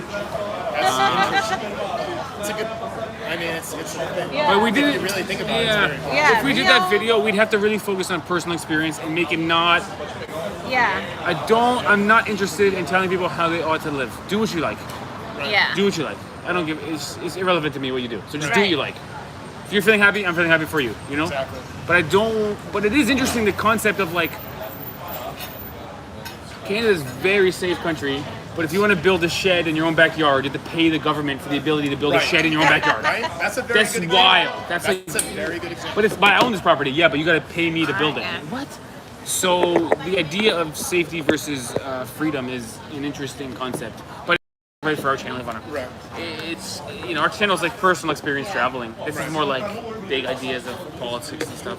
It's a good. I mean, it's Yeah. But we if did you really think about it, yeah. it's very cool. Yeah, If we did Rio- that video, we'd have to really focus on personal experience and make it not. Yeah, I'm not interested in telling people how they ought to live. Do what you like. yeah. Do what you like. I don't give. It's irrelevant to me what you do. So just do what Right. you like. If you're feeling happy, I'm feeling happy for you. You know. Exactly. But I don't. But it is interesting the concept of like. Canada's a very safe country, but if you want to build a shed in your own backyard, you have to pay the government for the ability to build a Right. shed in your own backyard. Right? That's a very That's good example. wild. That's a like- very good example. But I own this property, yeah, but you got to pay me to build it. Yeah. What? So the idea of safety versus freedom is an interesting concept. But right for our channel, Ivana. Right. It's our channel is like personal experience traveling. This is more like big ideas of politics and stuff.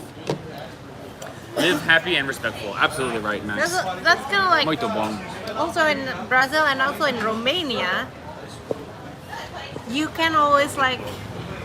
Live happy and respectful. Absolutely right, Max. That's kind of like Muito bom. also in Brazil and also in Romania. You can always like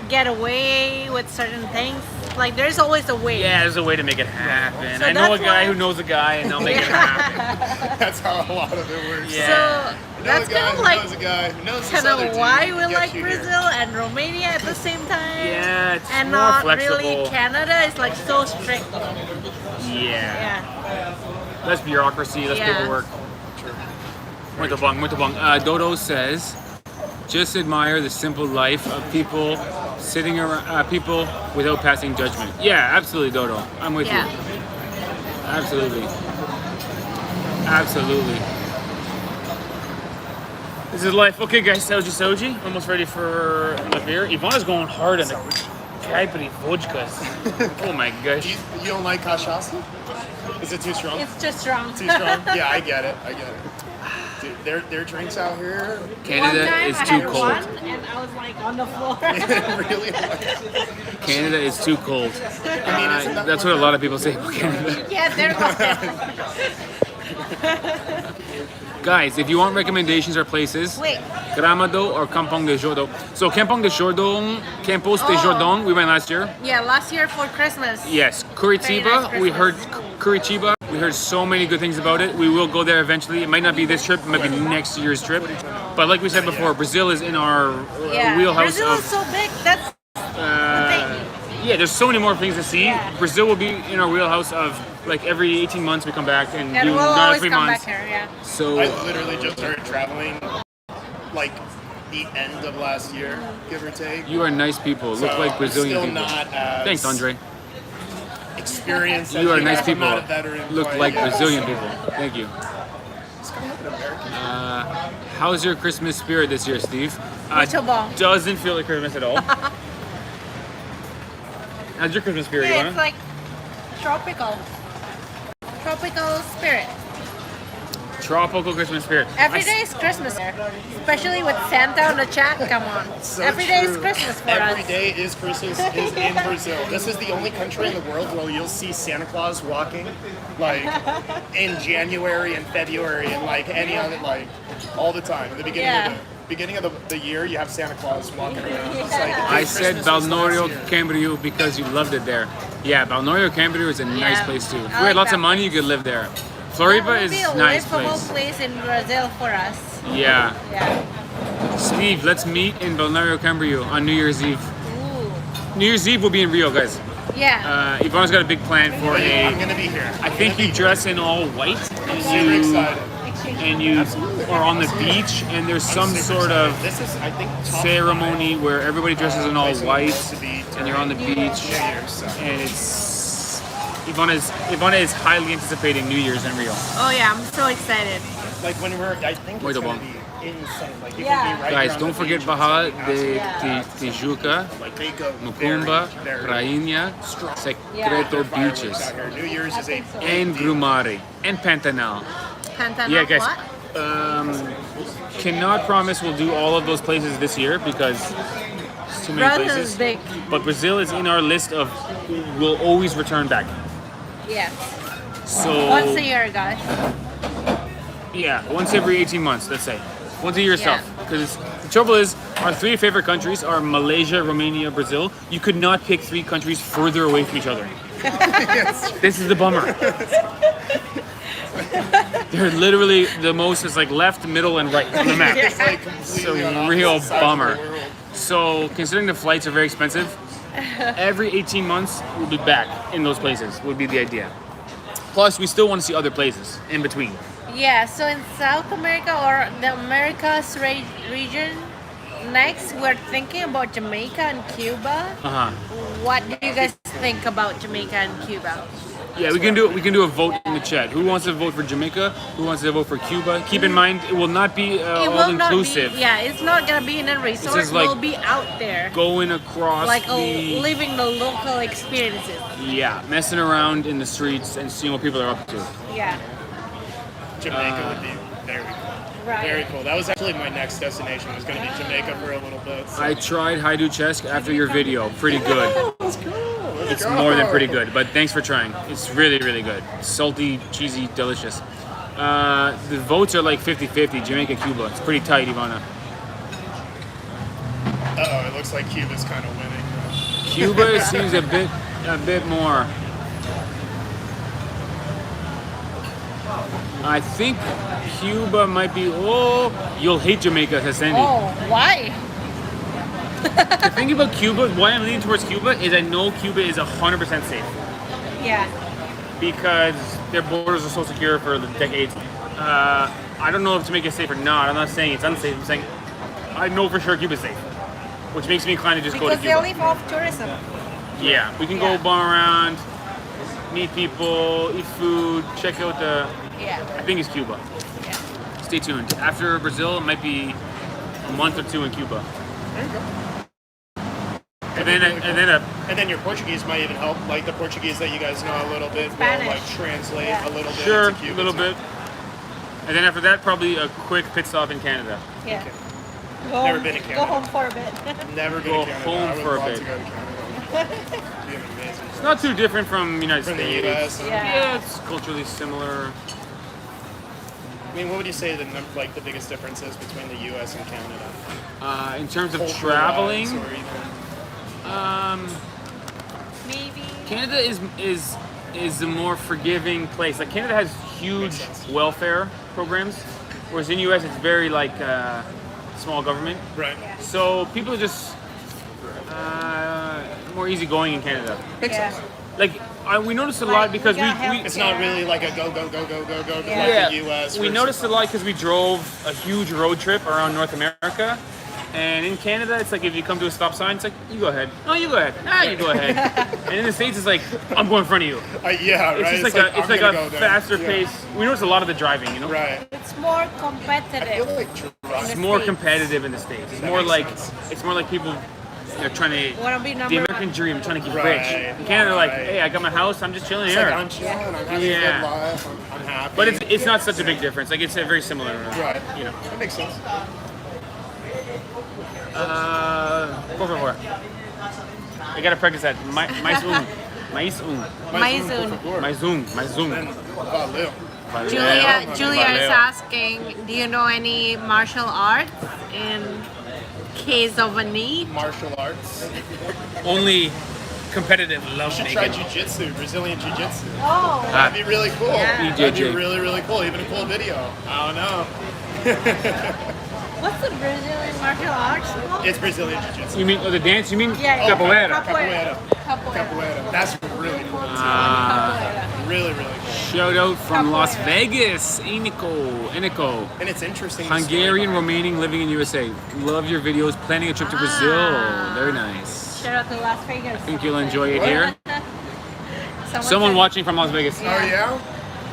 get away with certain things. Like there's always a way. Yeah, there's a way to make it happen. So I know a that's guy why- who knows a guy, and they'll make it happen. That's how a lot of it works. Yeah. So You know that's a guy kind of who like knows a guy who knows this kind other of dude why who we gets like you here. Brazil and Romania at the same time. Yeah, it's and more not flexible. really Canada is like so strict. Yeah. Yeah. Less bureaucracy, less Yeah. paperwork. Muito bom, muito bom. Dodo says, just admire the simple life of people Sitting around people without passing judgment. Yeah, absolutely, Dodo. I'm with Yeah. you. Absolutely. Absolutely. This is life. Okay, guys, Soji. Almost ready for the beer. Ivana's going hard on the Capri vodkas. Oh my gosh. You don't like cachaça? Is it too strong? It's too strong. Too strong? Yeah, I get it. Dude, their drinks out here, Canada One time is I too had cold. one and I was like on the floor. really. Canada is too cold. Isn't that That's what a lot of people say about Canada. Yeah, they're not. Guys, if you want recommendations or places, Wait. Gramado or Kampong de Jordão. So Kampong de Jordão, Campos de Jordão, we went last year. Yeah, last year for Christmas. Yes, Curitiba, Very nice we heard Christmas. Curitiba. We heard so many good things about it. We will go there eventually. It might not be this trip, it might be next year's trip. But like we said before, Brazil is in our Yeah. wheelhouse Brazil is of. so big. That's the thing. Yeah, there's so many more things to see. Yeah. Brazil will be in our wheelhouse of like every 18 months we come back and And do we'll another always 3 come months. back here. Yeah. So I literally just started traveling, like the end of last year, give or take. you are nice people. Look So like Brazilian I'm still people. not as Thanks, Andre. experienced. You are as nice I'm people. not a veteran, Look but like yes. Brazilian people. Thank you. How's your Christmas spirit this year, Steve? Muito bom. Doesn't feel like Christmas at all. How's your Christmas spirit, Yeah, Ivana? it's like tropical spirit. Tropical Christmas spirit. Every day is Christmas here, especially with Santa on the chat. Come on, So every day is true. Christmas for Every us. day is Christmas is in Brazil. This is the only country in the world where you'll see Santa Claus walking, like in January and February and like any other like all the time. At the beginning of the year, you have Santa Claus walking around. It's like, I said Christmas was Balneario last year. Camboriú because you loved it there. Yeah, Balneario Camboriú is a nice Yeah. place too. If I we had like lots that of money, you could live there. Floripa That is would be a nice livable place. place in Brazil for us. Yeah. Yeah. Steve, let's meet in Balneario Camboriú on New Year's Eve. Ooh. New Year's Eve will be in Rio, guys. Yeah. Ivana's got a big plan for I'm a. gonna be here. I think you dress in all white Super and excited. you are on the beach and there's some sort of This is, I think, top ceremony where everybody dresses in all place white to be and you're on the beach New Year's. So. and it's Ivana is highly anticipating New Year's in Rio. Oh yeah, I'm so excited. Like when we're, I think it's Muito gonna bom. be insane. Like you Yeah. can be right Guys, here on don't the forget beach. Barra It's gonna be awesome. de Tijuca, Like they go Mucumba, very, very Rainha, Secreto fireworks Beaches, out here. New Year's is a and Grumari, and Pantanal. Pantanal, Yeah, guys. what? Cannot promise we'll do all of those places this year because it's too many Brazil places. is big. But Brazil is in our list of we'll always return back. Yes. So Once a year, guys. yeah, once every 18 months, let's say. Once a year Yeah. itself. Because the trouble is, our 3 favorite countries are Malaysia, Romania, Brazil. You could not pick 3 countries further away from each other. This is the bummer. They're literally the most, it's like left, middle, and right on the map. It's like It's completely on a opposite real sides of the bummer. world. So, considering the flights are very expensive, every 18 months we'll be back in those places, would be the idea. Plus, we still want to see other places in between. Yeah, so in South America or the Americas region, next we're thinking about Jamaica and Cuba. Uh-huh. What do you guys think about Jamaica and Cuba? Yeah, we can do a vote in the chat. Who wants to vote for Jamaica? Who wants to vote for Cuba? Keep in mind, it will not be It all will not be, inclusive. yeah, it's not gonna be in a resort. is like We'll be out there, Going across like the living the local experiences. messing around in the streets and seeing what people are up to. Yeah, Jamaica would be very cool. right. Very cool. That was actually my next destination. Was going to be Jamaica for a little bit. So. I tried Haidu Chesk after your video. Pretty good. That was cool. It's more than pretty good, but thanks for trying. It's really, really good. Salty, cheesy, delicious. The votes are like 50-50, Jamaica, Cuba. It's pretty tight, Ivana. Uh-oh, it looks like Cuba's kind of winning. Cuba seems a bit more. I think Cuba might be. Oh, you'll hate Jamaica, says Sandy. Oh, why? The thing about Cuba, why I'm leaning towards Cuba is I know Cuba is 100% safe Yeah, because their borders are so secure for the decades. I don't know if to make it safe or not. I'm not saying it's unsafe. I'm saying I know for sure Cuba's safe. which makes me inclined to just go to Because they Cuba. live off tourism. Yeah, we can Yeah. go bum around, meet people, eat food, check out the. Yeah. I think it's Cuba. Yeah. Stay tuned. After Brazil, it might be a month or two in Cuba. There you go. And then your Portuguese might even help, like the Portuguese that you guys know a little bit Spanish. will like translate Yeah. a little bit sure, into Cuban. a little bit. And then after that, probably a quick pit stop in Canada. Yeah. Never been to Canada. Go home for a bit. Never been Go to Canada. home I would for a love bit. to go to Canada. It'd be an amazing. It's not too different from United From the States. US. Yeah. Yeah, it's culturally similar. I mean, what would you say the biggest difference is between the U.S. and Canada? In terms of Culture-wise, traveling, or even Maybe. Canada is a more forgiving place. Like Canada has huge Makes sense. welfare programs, whereas in US it's very like small government. right. So people are just more easygoing in Canada. Makes Yeah. sense. Like we noticed a Like, lot because we got we It's not really like a go like yeah, the U.S. we versus- noticed a lot because we drove a huge road trip around North America. And in Canada, it's like if you come to a stop sign, it's like, you go ahead. No, you go ahead. Ah, you go ahead. And in the States, it's like, I'm going in front of you. Yeah, It's right. just I'm like gonna a go there. faster Yeah. pace. We notice a lot of the driving, you know? Right. It's more I feel competitive. like It's the more States. competitive in the States. It's That more makes like sense. it's more like people trying to Wanna be the number American one. dream, trying to get Right, rich. In Canada, like, right. hey, I got my house, I'm just chilling It's here. like I'm chilling, I'm having Yeah. a good life, I'm happy. But it's not such a big difference. Like it's very similar. Right. You know. That makes sense. Por favor. I gotta practice that. Mais um. Maizun. And valeu. Julia is Valeu. asking, do you know any martial arts in case of a need? Martial arts. Only competitive love You should try making. jiu-jitsu, Brazilian jiu-jitsu. Oh. That'd be really cool. Yeah. That'd be BJJ. really, really cool. Even a cool video. I don't know. What's the Brazilian martial arts called? It's Brazilian jiu-jitsu. You mean the dance? You mean Yeah, yeah. capoeira? Capoeira. Capoeira. Capoeira. That's really cool. Capoeira. Really, really cool. Shout out from Las Capoeira. Vegas, Eniko. And it's interesting. the Hungarian, story behind Romanian, living in USA. Love your videos. Planning a trip to Brazil. Very nice. Shout out to Las Vegas. I think you'll enjoy it here. Someone said- watching from Las Vegas. it. Oh yeah?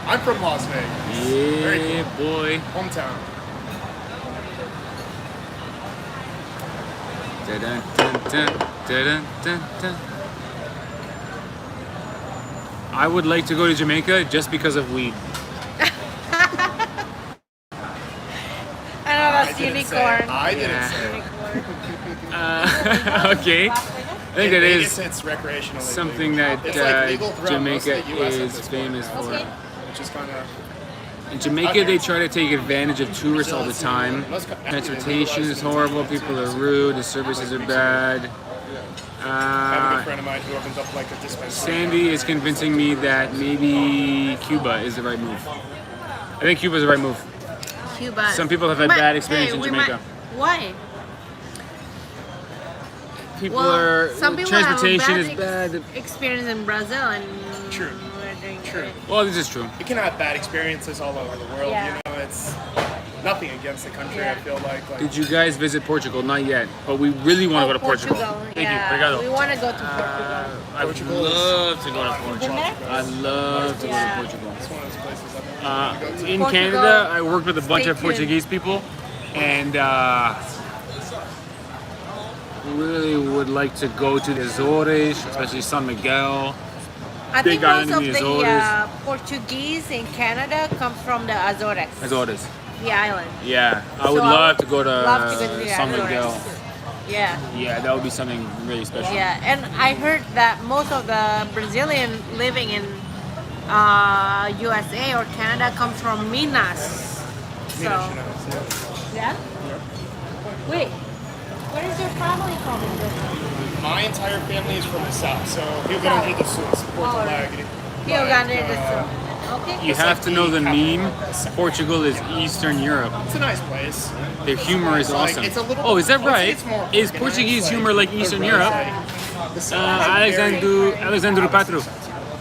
I'm from Las Vegas. Very Yeah, boy. Hometown. Dun, dun, dun, dun, dun, dun. I would like to go to Jamaica just because of weed. I know that's I didn't say. unicorn. I didn't Yeah. say. Okay. I think that Vegas, is it's recreational. something that It's like legal throughout most Jamaica of the US at is this famous point, for. Okay. which is kind of In Jamaica, they try to take advantage of tourists all the time. Transportation is horrible, people are rude, the services are bad. I have a good friend of mine who opens up like a dispensary. Sandy is convincing me that maybe Cuba is the right move. I think Cuba is the right move. Cuba. Some people have had But, bad experience hey, in we Jamaica. Why? People Well, are some people transportation have is a bad. experience in Brazil and True. we're doing True. great. Well, this is true. You can have bad experiences all over the world. Yeah. You know, it's nothing against the country. Yeah. I feel like Did you guys visit Portugal? Not yet, but we really want to go to Portugal. Thank yeah. you. Obrigado. We want to go to Portugal. I would love to go to Portugal. Been I'd love to Yeah. go to Portugal. it's one of those places I want to go to. In Portugal, Canada, I worked with a bunch stay of tuned. Portuguese people, and really would like to go to the Azores, especially San Miguel. I Big think island most in of the the Azores. Portuguese in Canada come from the Azores, Azores. the island. Yeah, I would So love to go to love to go to the San Azores. Miguel. Yeah, Yeah, that would be something really special. yeah. And I heard that most of the Brazilian living in USA or Canada come from Minas. So, yeah? Wait, where is your family from in Brazil? My entire family is from the south, so Rio Grande do Sul, Porto Alegre. Rio Grande do Like, Sul. Okay. You It's have like to know the the meme. capital. Portugal is Eastern Europe. It's a nice place. Their humor is It's like- awesome. it's a little- Oh, is that right? it's more Is organized, Portuguese like, humor like the Eastern roads, Europe? like, the south is very- Alexandru Patru.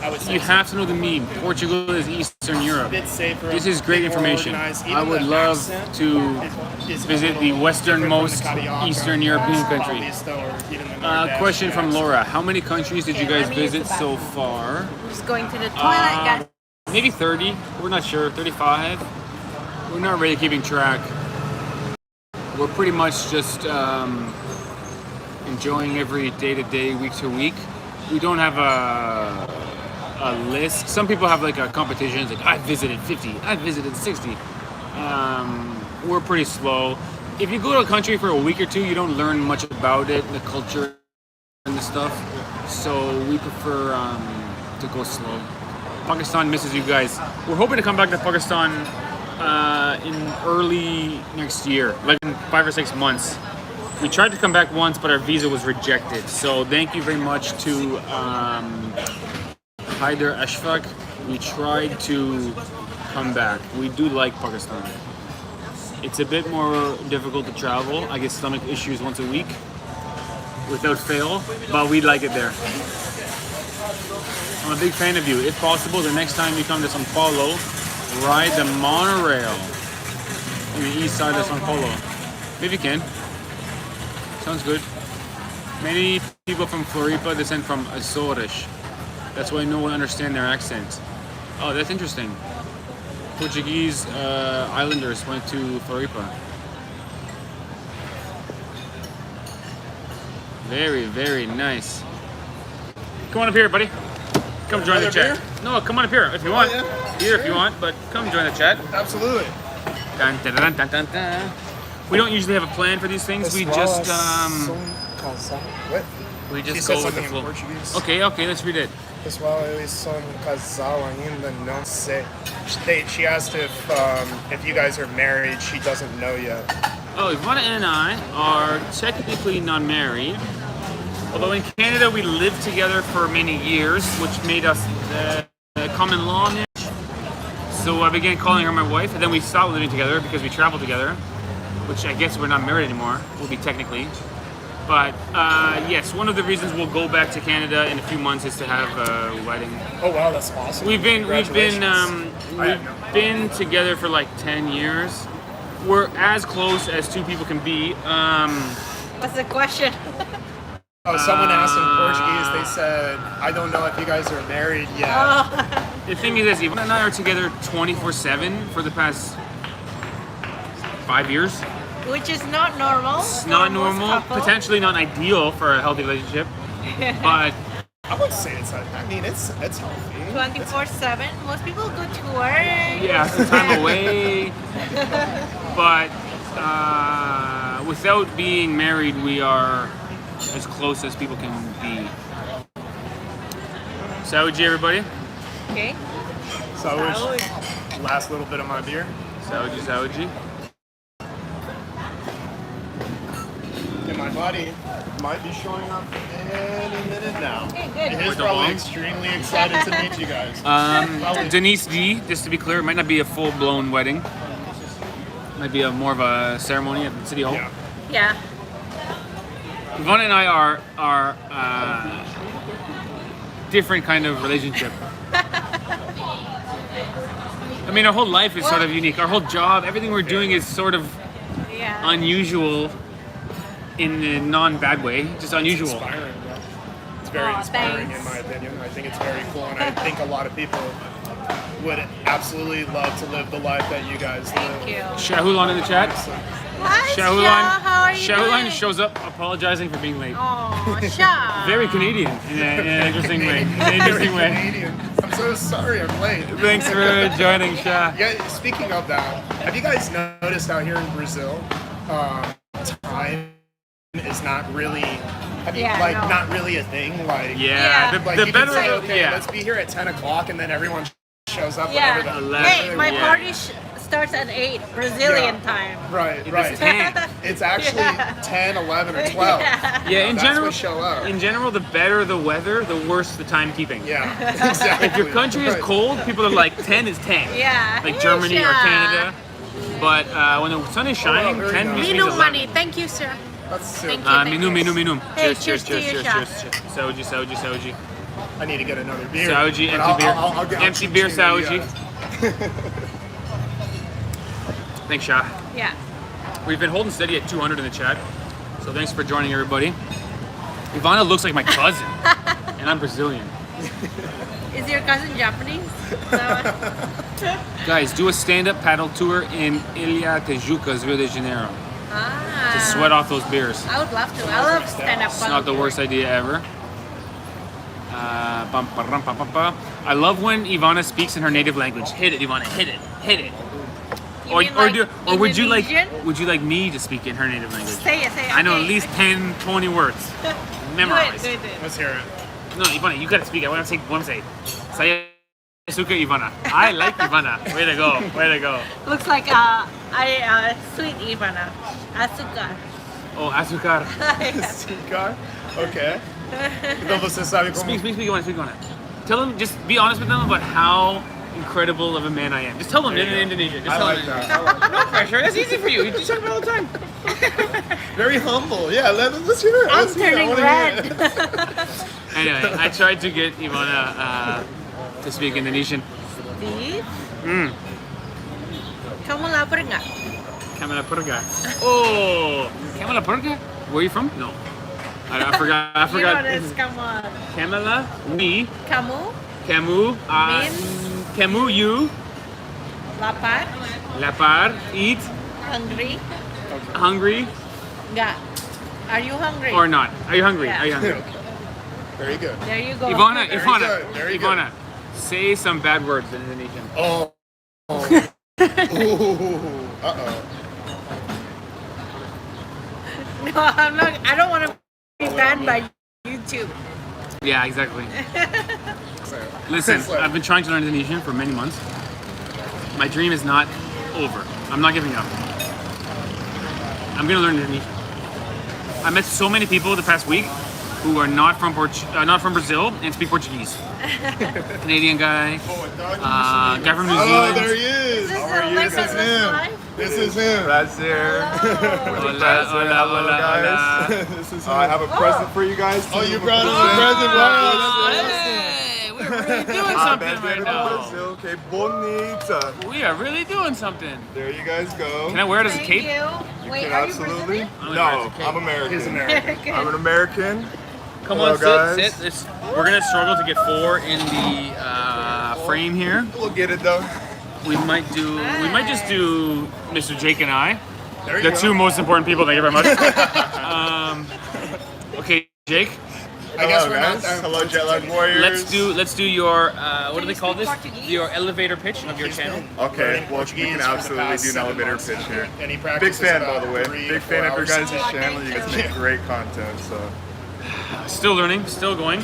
I would say You so. have to know the meme. Portugal is Eastern Europe. A bit safer. This is a great bit more information. organized. I Even would the love accent to is a visit the little westernmost different from the Carioca, Eastern European country. Paulista, or even the Nordeste Question from accent. Laura. How many countries did you Okay, guys let me use the visit so bathroom. far? Just going to the toilet, guys. Maybe 30. We're not sure. 35. We're not really keeping track. We're pretty much just enjoying every day to day, week to week. We don't have a list. Some people have like a competition. It's like, I visited 50. I visited 60. We're pretty slow. If you go to a country for a week or two, you don't learn much about it, the culture and the stuff. So we prefer to go slow. Pakistan misses you guys. We're hoping to come back to Pakistan in early next year, like in 5 or 6 months. We tried to come back once, but our visa was rejected. So thank you very much to Haider Ashfaq. We tried to come back. We do like Pakistan. It's a bit more difficult to travel. I get stomach issues once a week without fail, but we like it there. I'm a big fan of you. If possible, the next time you come to São Paulo, ride the monorail on the east side of São Paulo. Maybe you can. Sounds good. Many people from Floripa descend from Azores. That's why no one understands their accent. Oh, that's interesting. Portuguese islanders went to Floripa. Very, very nice. Come on up here, buddy. Come join the Another chat. No, come on up here if you want. yeah. Here if you want, but come join the chat. Absolutely. Dun, dun, dun, dun, dun, dun. We don't usually have a plan for these things. We just What? we She just said go with the something in flow. Portuguese. Okay, let's read it. Pessoal, eles são casal ainda, não sei. She asked if you guys are married. She doesn't know yet. Oh, Ivana and I are technically not married. Although in Canada we lived together for many years, which made us common law marriage. So I began calling her my wife, and then we stopped living together because we traveled together, which I guess we're not married anymore. We'll be technically. But yes, one of the reasons we'll go back to Canada in a few months is to have a wedding. Oh wow, that's awesome. We've been Congratulations. together for like 10 years. We're as close as two people can be. What's the question? Oh, someone asked in Portuguese. They said, "I don't know if you guys are married yet." Oh, The thing is this, Ivana and I are together 24/7 for the past 5 years. which is not normal. It's not for most normal, couples. potentially not ideal for a healthy relationship, but I would say it's. I mean, it's healthy. 24/7. Most people go to work. yeah, some time away. But without being married, we are as close as people can be. Saúde, everybody. Okay. So last little bit of my beer. Saúde, saúde. And my buddy might be showing up any minute now. Okay, good. He's With the probably bomb? extremely excited to meet you guys. Denise D, just to be clear, it might not be a full-blown wedding. Might be more of a ceremony at the city hall. Yeah. Yeah. Ivana and I are different kind of relationship. I mean, our whole life is sort of unique. Our whole job, everything we're doing is sort of Yeah. unusual in a non-bad way, just unusual. Inspiring, bro. It's very Aw, inspiring thanks. in my opinion. I think it's very cool, and I think a lot of people would absolutely love to live the life that you guys live. Thank you. Shahulan in the chat. Hi, Shah. How are you Shahulan doing? shows up apologizing for being late. Oh, Shah. Very Canadian in an interesting way. In an interesting way. Canadian. I'm so sorry I'm late. Thanks for joining, Shah. Yeah, speaking of that, have you guys noticed out here in Brazil, time is not really, Yeah, no. not really a thing? Like, Yeah, Yeah. like the you can better, say, okay, yeah. let's be here at 10 o'clock, and then everyone shows up Yeah. whenever the... 11. Hey, my Yeah. party starts at 8 Brazilian Yeah. time. Right, It's right. 10. It's actually Yeah. 10, 11, or 12. Yeah. Yeah, in That's general, what show up. in general, the better the weather, the worse the timekeeping. Yeah, exactly. If your country is Right. cold, people are like 10 is 10. Yeah. Like Hey, Germany or Shah. Canada. But when the sun is shining, very 10 nice. means Minu 11. money. Thank you, sir. That's so Thank cool. you. Minu, minu, minu. Hey, Cheers, cheers, cheers to cheers, you, cheers, Shah. cheers. Saúde, saúde, saúde. I need to get another beer. Saoji, But empty beer. I'll Empty beer, treat you, Saoji. Thanks, Sha. Yeah. We've been holding steady at 200 in the chat, so thanks for joining, everybody. Ivana looks like my cousin, and I'm Brazilian. Is your cousin Japanese? Guys, do a stand-up paddle tour in Ilha Tijucas, Rio de Janeiro, to sweat off those beers. I would love to. I love stand-up. It's not the worst idea ever. I love when Ivana speaks in her native language. Hit it, Ivana. Hit it. Hit it. Or would you like me to speak in her native language? Say it. I know at least 10, 20 words. Memorized. Do it. Let's hear it. No, Ivana, you gotta speak. I want to say. Saya suka Ivana. I like Ivana. Way to go. Way to go. Looks like sweet Ivana. Azúcar. Oh, azúcar. Azúcar? Okay. Então você sabe como... Speak Ivana. Tell them, just be honest with them about how incredible of a man I am. Just tell them in Indonesia. Just I tell like them. that. No pressure. That's easy for you. You just talk about it all the time. Very humble. Yeah, let's hear it. I'm Let's hear it. I turning wanna red. hear it. Anyway, I tried to get Ivana to speak Indonesian. Steve? Kamu lapar nggak? Kamala Purga. Oh, Kamala Purga? Where are you from? No. I forgot. I You know forgot. this, come on. Kamala, me, Kamu? Camu, Means? Camu, you, Lapar? lapar, eat, Hungry? hungry, Nggak. Are you hungry? or not? Are you hungry? Yeah. Are you hungry? Very good. There you go. Ivana, Very Ivana, good, very good. Ivana, say some bad words in Indonesian. Oh. Ooh. Uh-oh. No, I'm not. I don't want to be banned by YouTube. Yeah, exactly. Listen, I've been trying to learn Indonesian for many months. My dream is not over. I'm not giving up. I'm gonna learn Indonesian. I met so many people the past week who are not from Brazil and speak Portuguese. Canadian guy, guy from New Oh, Zealand. there he is. This is How are you? Alexis This is him. Live? This is him. Prazer. Hola, hola, hola, guys. This is him. I have a present for you guys. Oh, you brought us a present. Wow, that's awesome. Hey, we're really doing something right now. Brazil, que bonita. We are really doing something. There you guys go. Can I wear it as a Thank cape? you. Wait, Can are you absolutely. Brazilian? I'm gonna wear it as No, a cape. I'm American. He's American. I'm an American. Come Hello, on, guys. sit. We're gonna struggle to get 4 in the frame here. We'll get it though. We might just do Mr. Jake and I, There you the go. 2 most important people. Thank you very much. Okay, Jake. I guess Hello, we're guys. not. Hello, JetLive Warriors. Let's do your what do they you call speak this? Portuguese? Your elevator pitch of your channel. Okay, well, we can absolutely do an elevator pitch here. Big fan, by the way. Big fan of your guys' channel. You guys make great content, so. Still learning, still going.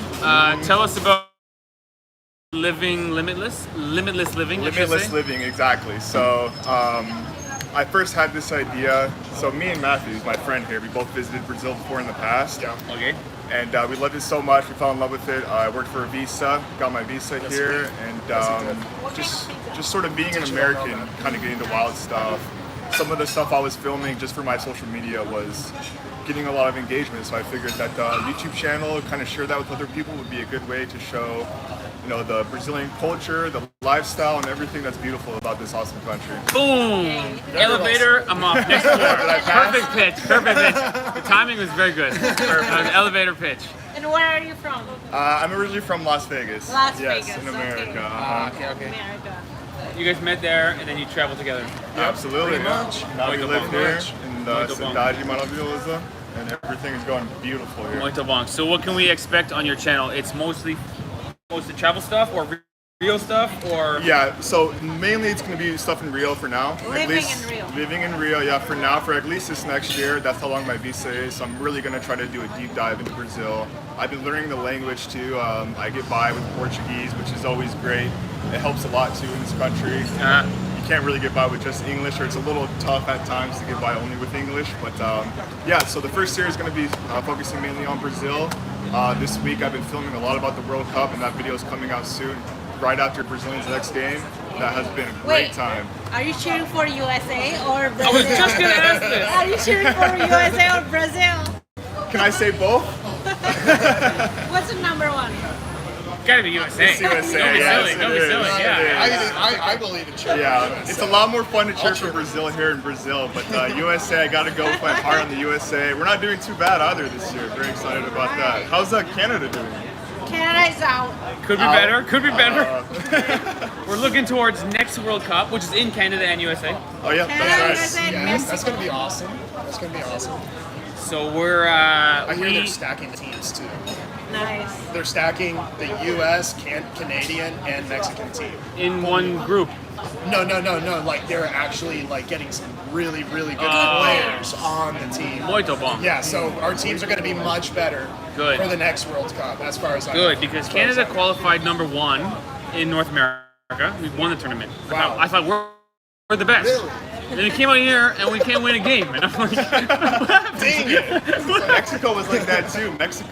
Tell us about limitless living. I should Limitless say. living, exactly. So, I first had this idea. So, me and Matthew, my friend here, we both visited Brazil before in the past. Yeah. Okay. And we loved it so much, we fell in love with it. I worked for a visa, got my visa here, and just sort of being an American, kind of getting into wild stuff. Some of the stuff I was filming just for my social media was getting a lot of engagement, so I figured that the YouTube channel, kind of share that with other people, would be a good way to show, you know, the Brazilian culture, the lifestyle, and everything that's beautiful about this awesome country. Boom! Elevator, I'm off. Next floor. Perfect pitch. The timing was very good. Perfect. Elevator pitch. And where are you from? I'm originally from Las Vegas. Las yes, Vegas, in America. okay. Uh-huh. Okay. America. You guys met there and then you traveled together. Absolutely. pretty yeah. much. Now we Muito live bom. here in the Muito bom. Cidade Maravilhosa, and everything is going beautiful here. Muito bom. So what can we expect on your channel? It's mostly travel stuff or real stuff or Yeah, so mainly it's going to be stuff in Rio for now. Living in Rio. Living in Rio, yeah, for now, for at least this next year. That's how long my visa is. So I'm really going to try to do a deep dive into Brazil. I've been learning the language too. I get by with Portuguese, which is always great. It helps a lot too in this country. You can't really get by with just English, or it's a little tough at times to get by only with English. But yeah, so the first series is going to be focusing mainly on Brazil. This week I've been filming a lot about the World Cup, and that video is coming out soon, right after Brazilians' next game. That has been a great Wait. time. Are you cheering for USA or Brazil? I was just gonna ask this. Are you cheering for USA or Brazil? Can I say both? What's the number one? Gotta be USA. It's USA, Don't be yes, silly. it Don't be is. silly. Yeah. I believe in cheering. Yeah, it's a lot more fun to cheer for Brazil here in Brazil, but USA, I gotta go with my heart on the USA. We're not doing too bad either this year. Very excited about that. How's Canada doing? Canada's out. Could be better. Could be better. We're looking towards next World Cup, which is in Canada and USA. Oh yeah, Canada, that's right. USA, and Yes, that's Mexico. gonna be awesome. That's gonna be awesome. So we're I hear they're stacking the teams too. Nice. They're stacking the U.S., Canadian, and Mexican team. in one group. No. Like they're actually like getting some really, really good players on the team. Muito bom. Yeah, so our teams are going to be much better Good. for the next World Cup, as far as I Good, know. because As far as Canada I know. qualified number 1 in North America. We won the tournament. Wow. I thought we're the best. Really? And then we came out here and we can't win a game. And I'm like, what happened? Dang it! Mexico was like that too. Mexico.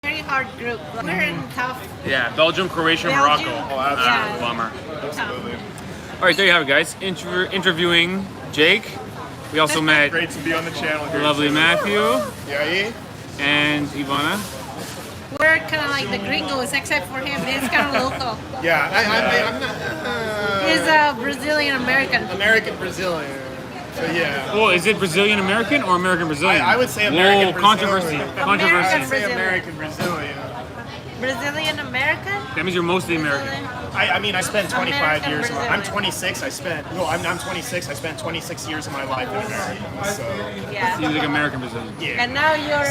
Very hard group. We're in tough. Yeah, Belgium, Croatia, Belgium. Morocco. Oh, absolutely. Bummer. Absolutely. All right, there you have it, guys. Interviewing Jake. We also met Great to be on the channel here. lovely Matthew Yeah, and Ivana. We're kind of like the gringos, except for him. He's kind of local. yeah. I'm not He's a Brazilian American. American Brazilian. So yeah. Oh, is it Brazilian American or American Brazilian? I would say American Whoa, controversy. Brazilian. I Controversy. would say American Brazilian. Brazilian American? That means you're mostly American. I mean, I spent 25 American years. I'm Brazilian. 26. I'm 26. I spent 26 years of my life in America. So Yeah. You're like American Brazilian. yeah. And now you're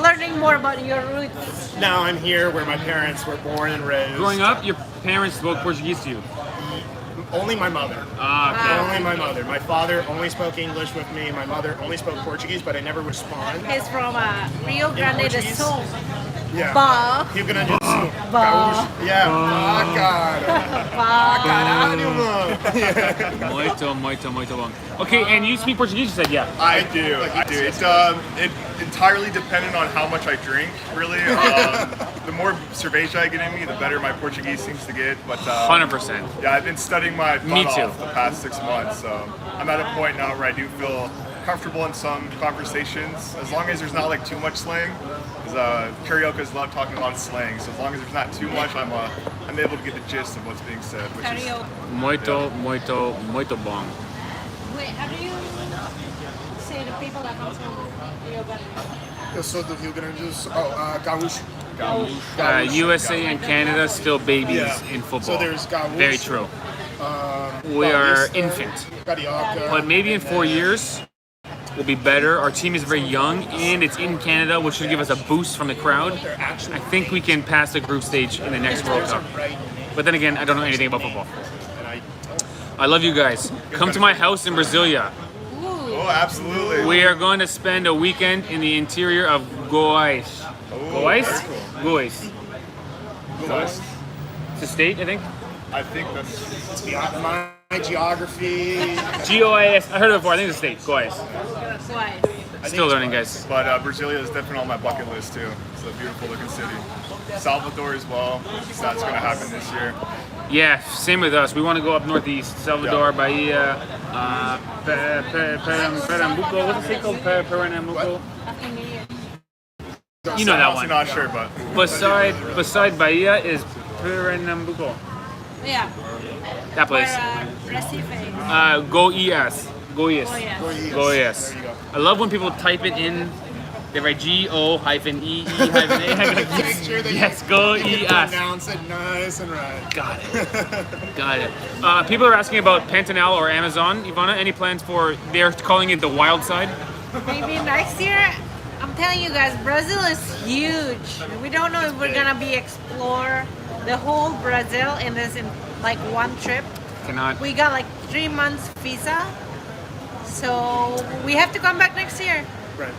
learning more about your roots. Now I'm here where my parents were born and raised. Growing up, your parents spoke Portuguese to you. Only my mother. Ah, Only my mother. My father only spoke English with me. My mother only spoke Portuguese, but I never respond. He's from Rio Grande do Portuguese? Sul. Yeah. Ba. Rio Grande do Sul. Ba. Gaúcho. Yeah. Ah, cara. Ba. Caralho, mano. muito bom. Okay, and you speak Portuguese, you said, yeah. I do. It's entirely dependent on how much I drink. Really, the more cerveja I get in me, the better my Portuguese seems to get. But 100%. yeah, I've been studying my Me butt too. off the past 6 months, so I'm at a point now where I do feel comfortable in some conversations, as long as there's not like too much slang. Because karaoke is love talking a lot of slang, so as long as there's not too much, I'm able to get the gist of what's being said, which is Muito bom. Wait, how do you say the people that come from Rio Grande? Eu sou do Rio Grande do Sul. Gaúcho. USA and Canada still babies Yeah. in football. So there's Gaúcho. Very true. We are Paulista, infant. Carioca. But maybe in 4 years, we'll be better. Our team is very young, and it's in Canada, which should give us a boost from the crowd. They're actually I think we can pass the group stage in the next World Cup. right. But then again, I don't know anything about football. And I love you guys. Come to my house in Brasilia. oh, absolutely. We are going to spend a weekend in the interior of Goiás. Goiás? that's cool. Goiás. Nice. It's a state, I think. I think that's. my geography. Goiás. I heard it before. I think it's a state. Goiás. Why? Still learning, guys. But Brasilia is definitely on my bucket list too. It's a beautiful looking city. Salvador as well. So that's going to happen this year. Yeah, same with us. We want to go up northeast. Salvador, Yeah. Bahia, Pernambuco. What's the state called? Pernambuco? You know that I'm one. not sure, but Beside Bahia is Pernambuco. Yeah. That place. Recife. Goiás. Goiás. Oh, yeah. Goiás. There you go. I love when people type it in. They write G-O-E-E-A. Make sure that Yes, you Goiás. pronounce it nice and right. Got it. Got it. People are asking about Pantanal or Amazon. Ivana, any plans for? They're calling it the wild side. Maybe next year. I'm telling you guys, Brazil is huge. We don't know if we're gonna be explore the whole Brazil in like one trip. Cannot. We got like 3 months visa, so we have to come back next year. Right.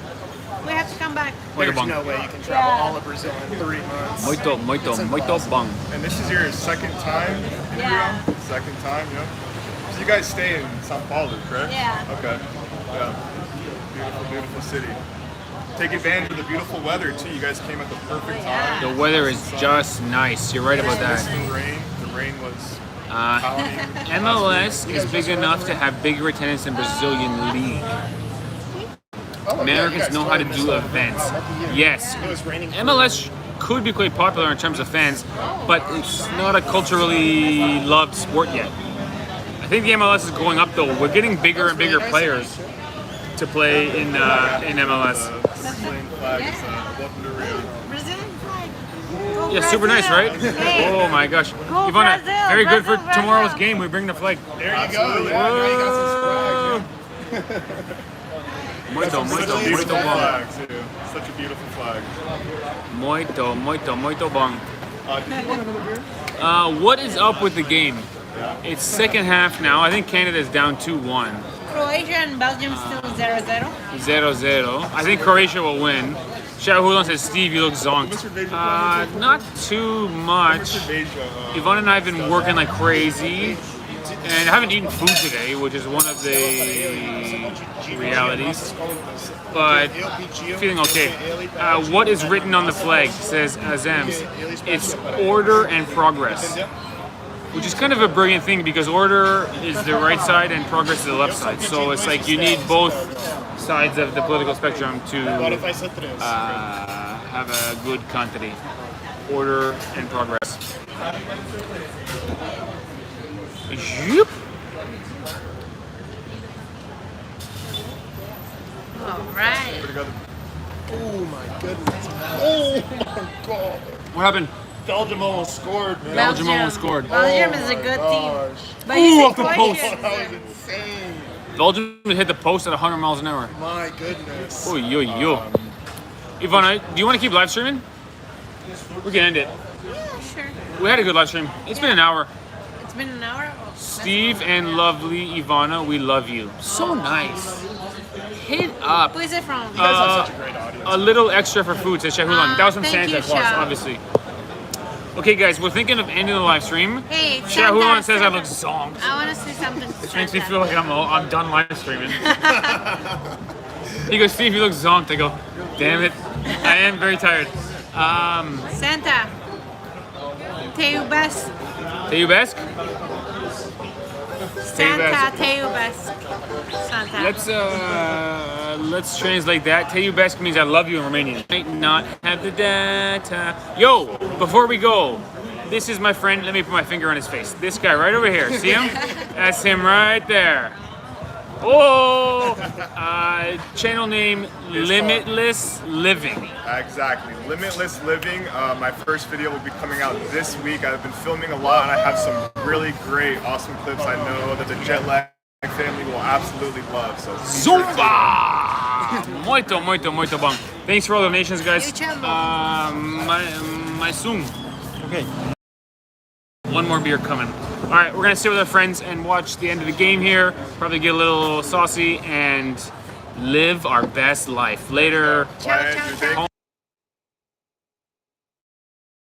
We have to come back. There's bom. no way you can travel Yeah. all of Brazil in 3 months. Muito It's bom. impossible. and this is your second time in Yeah. Rio? Second time, yeah. So you guys stay in São Paulo, correct? Yeah. Okay. Yeah. Beautiful, beautiful city. Take advantage of the beautiful weather too. You guys came at the perfect time. The weather is just nice. You're right about Missed that. the rain. The rain was Uh, pounding. MLS is big enough to have bigger attendance than Brazilian league. Oh, Americans know how to do events. Yes, It was raining. MLS could be quite popular in terms of fans, but it's not a culturally loved sport yet. I think the MLS is going up though. We're getting bigger and bigger players to play in MLS. Plain flag is welcome to Rio. Brazilian flag. Go Yeah, super nice, right? Hey. Oh my gosh. Go Ivana, Brazil, very good for Brazil, tomorrow's Brazil. game. We bring the flag. There you go. Yeah, now you got some swag. Muito, muito, Such a muito beautiful bom. flag too. Such a beautiful flag. Muito, muito, muito bom. Did you want another beer? What is up with the game? It's second half now. I think Canada's down 2-1. Croatia and Belgium still 0-0. 0-0. I think Croatia will win. Shahulan says, Steve, you look zonked. Not too much. Yvonne and I have been working like crazy. And I haven't eaten food today, which is one of the realities. But feeling okay. What is written on the flag, says Azems. It's order and progress. Which is kind of a brilliant thing because order is the right side and progress is the left side. So it's like you need both sides of the political spectrum to have a good country. Order and progress. Zoop. All right. Oh my goodness. Oh my god. What happened? Belgium almost scored, man. Belgium almost scored. Belgium is a good team. Gosh. But you Ooh, say off the Croatia post. is That was insane. Belgium hit the post at 100 miles an hour. My goodness. Oh, yo, yo. Ivana, do you want to keep live streaming? We can end it. Yeah, sure. We had a good live stream. It's been an hour. It's been an hour. Oh, Steve and lovely Ivana, we love you. So nice. Hit up. who is it from? You guys have such a great audience. A little extra for food, says Shahulan. That was from Thank Santa you, Claus, Shah. obviously. Okay, guys, we're thinking of ending the live stream. Hey, Shahulan Santa, says I Santa. look zonked. I want to say something to Which makes me Santa. feel like I'm done live streaming. He goes, Steve, you look zonked. I go, damn it. I am very tired. Santa. Teu best. Teyubesk? Santa, Teu best. Santa. Let's translate that. Teyubesk means I love you in Romanian. Might not have the data. Yo, before we go, this is my friend. Let me put my finger on his face. This guy right over here. See him? That's him right there. Oh, channel name Limitless Living. Exactly. Limitless Living. My first video will be coming out this week. I've been filming a lot and I have some really great, awesome clips I know that the JetLag family will absolutely love. So Zumba! Muito, muito, muito bom. Thanks for all the donations, guys. You chamo. My Zoom. Okay. One more beer coming. All right, we're gonna sit with our friends and watch the end of the game here. Probably get a little saucy and live our best life. Later. Ciao, ciao, ciao.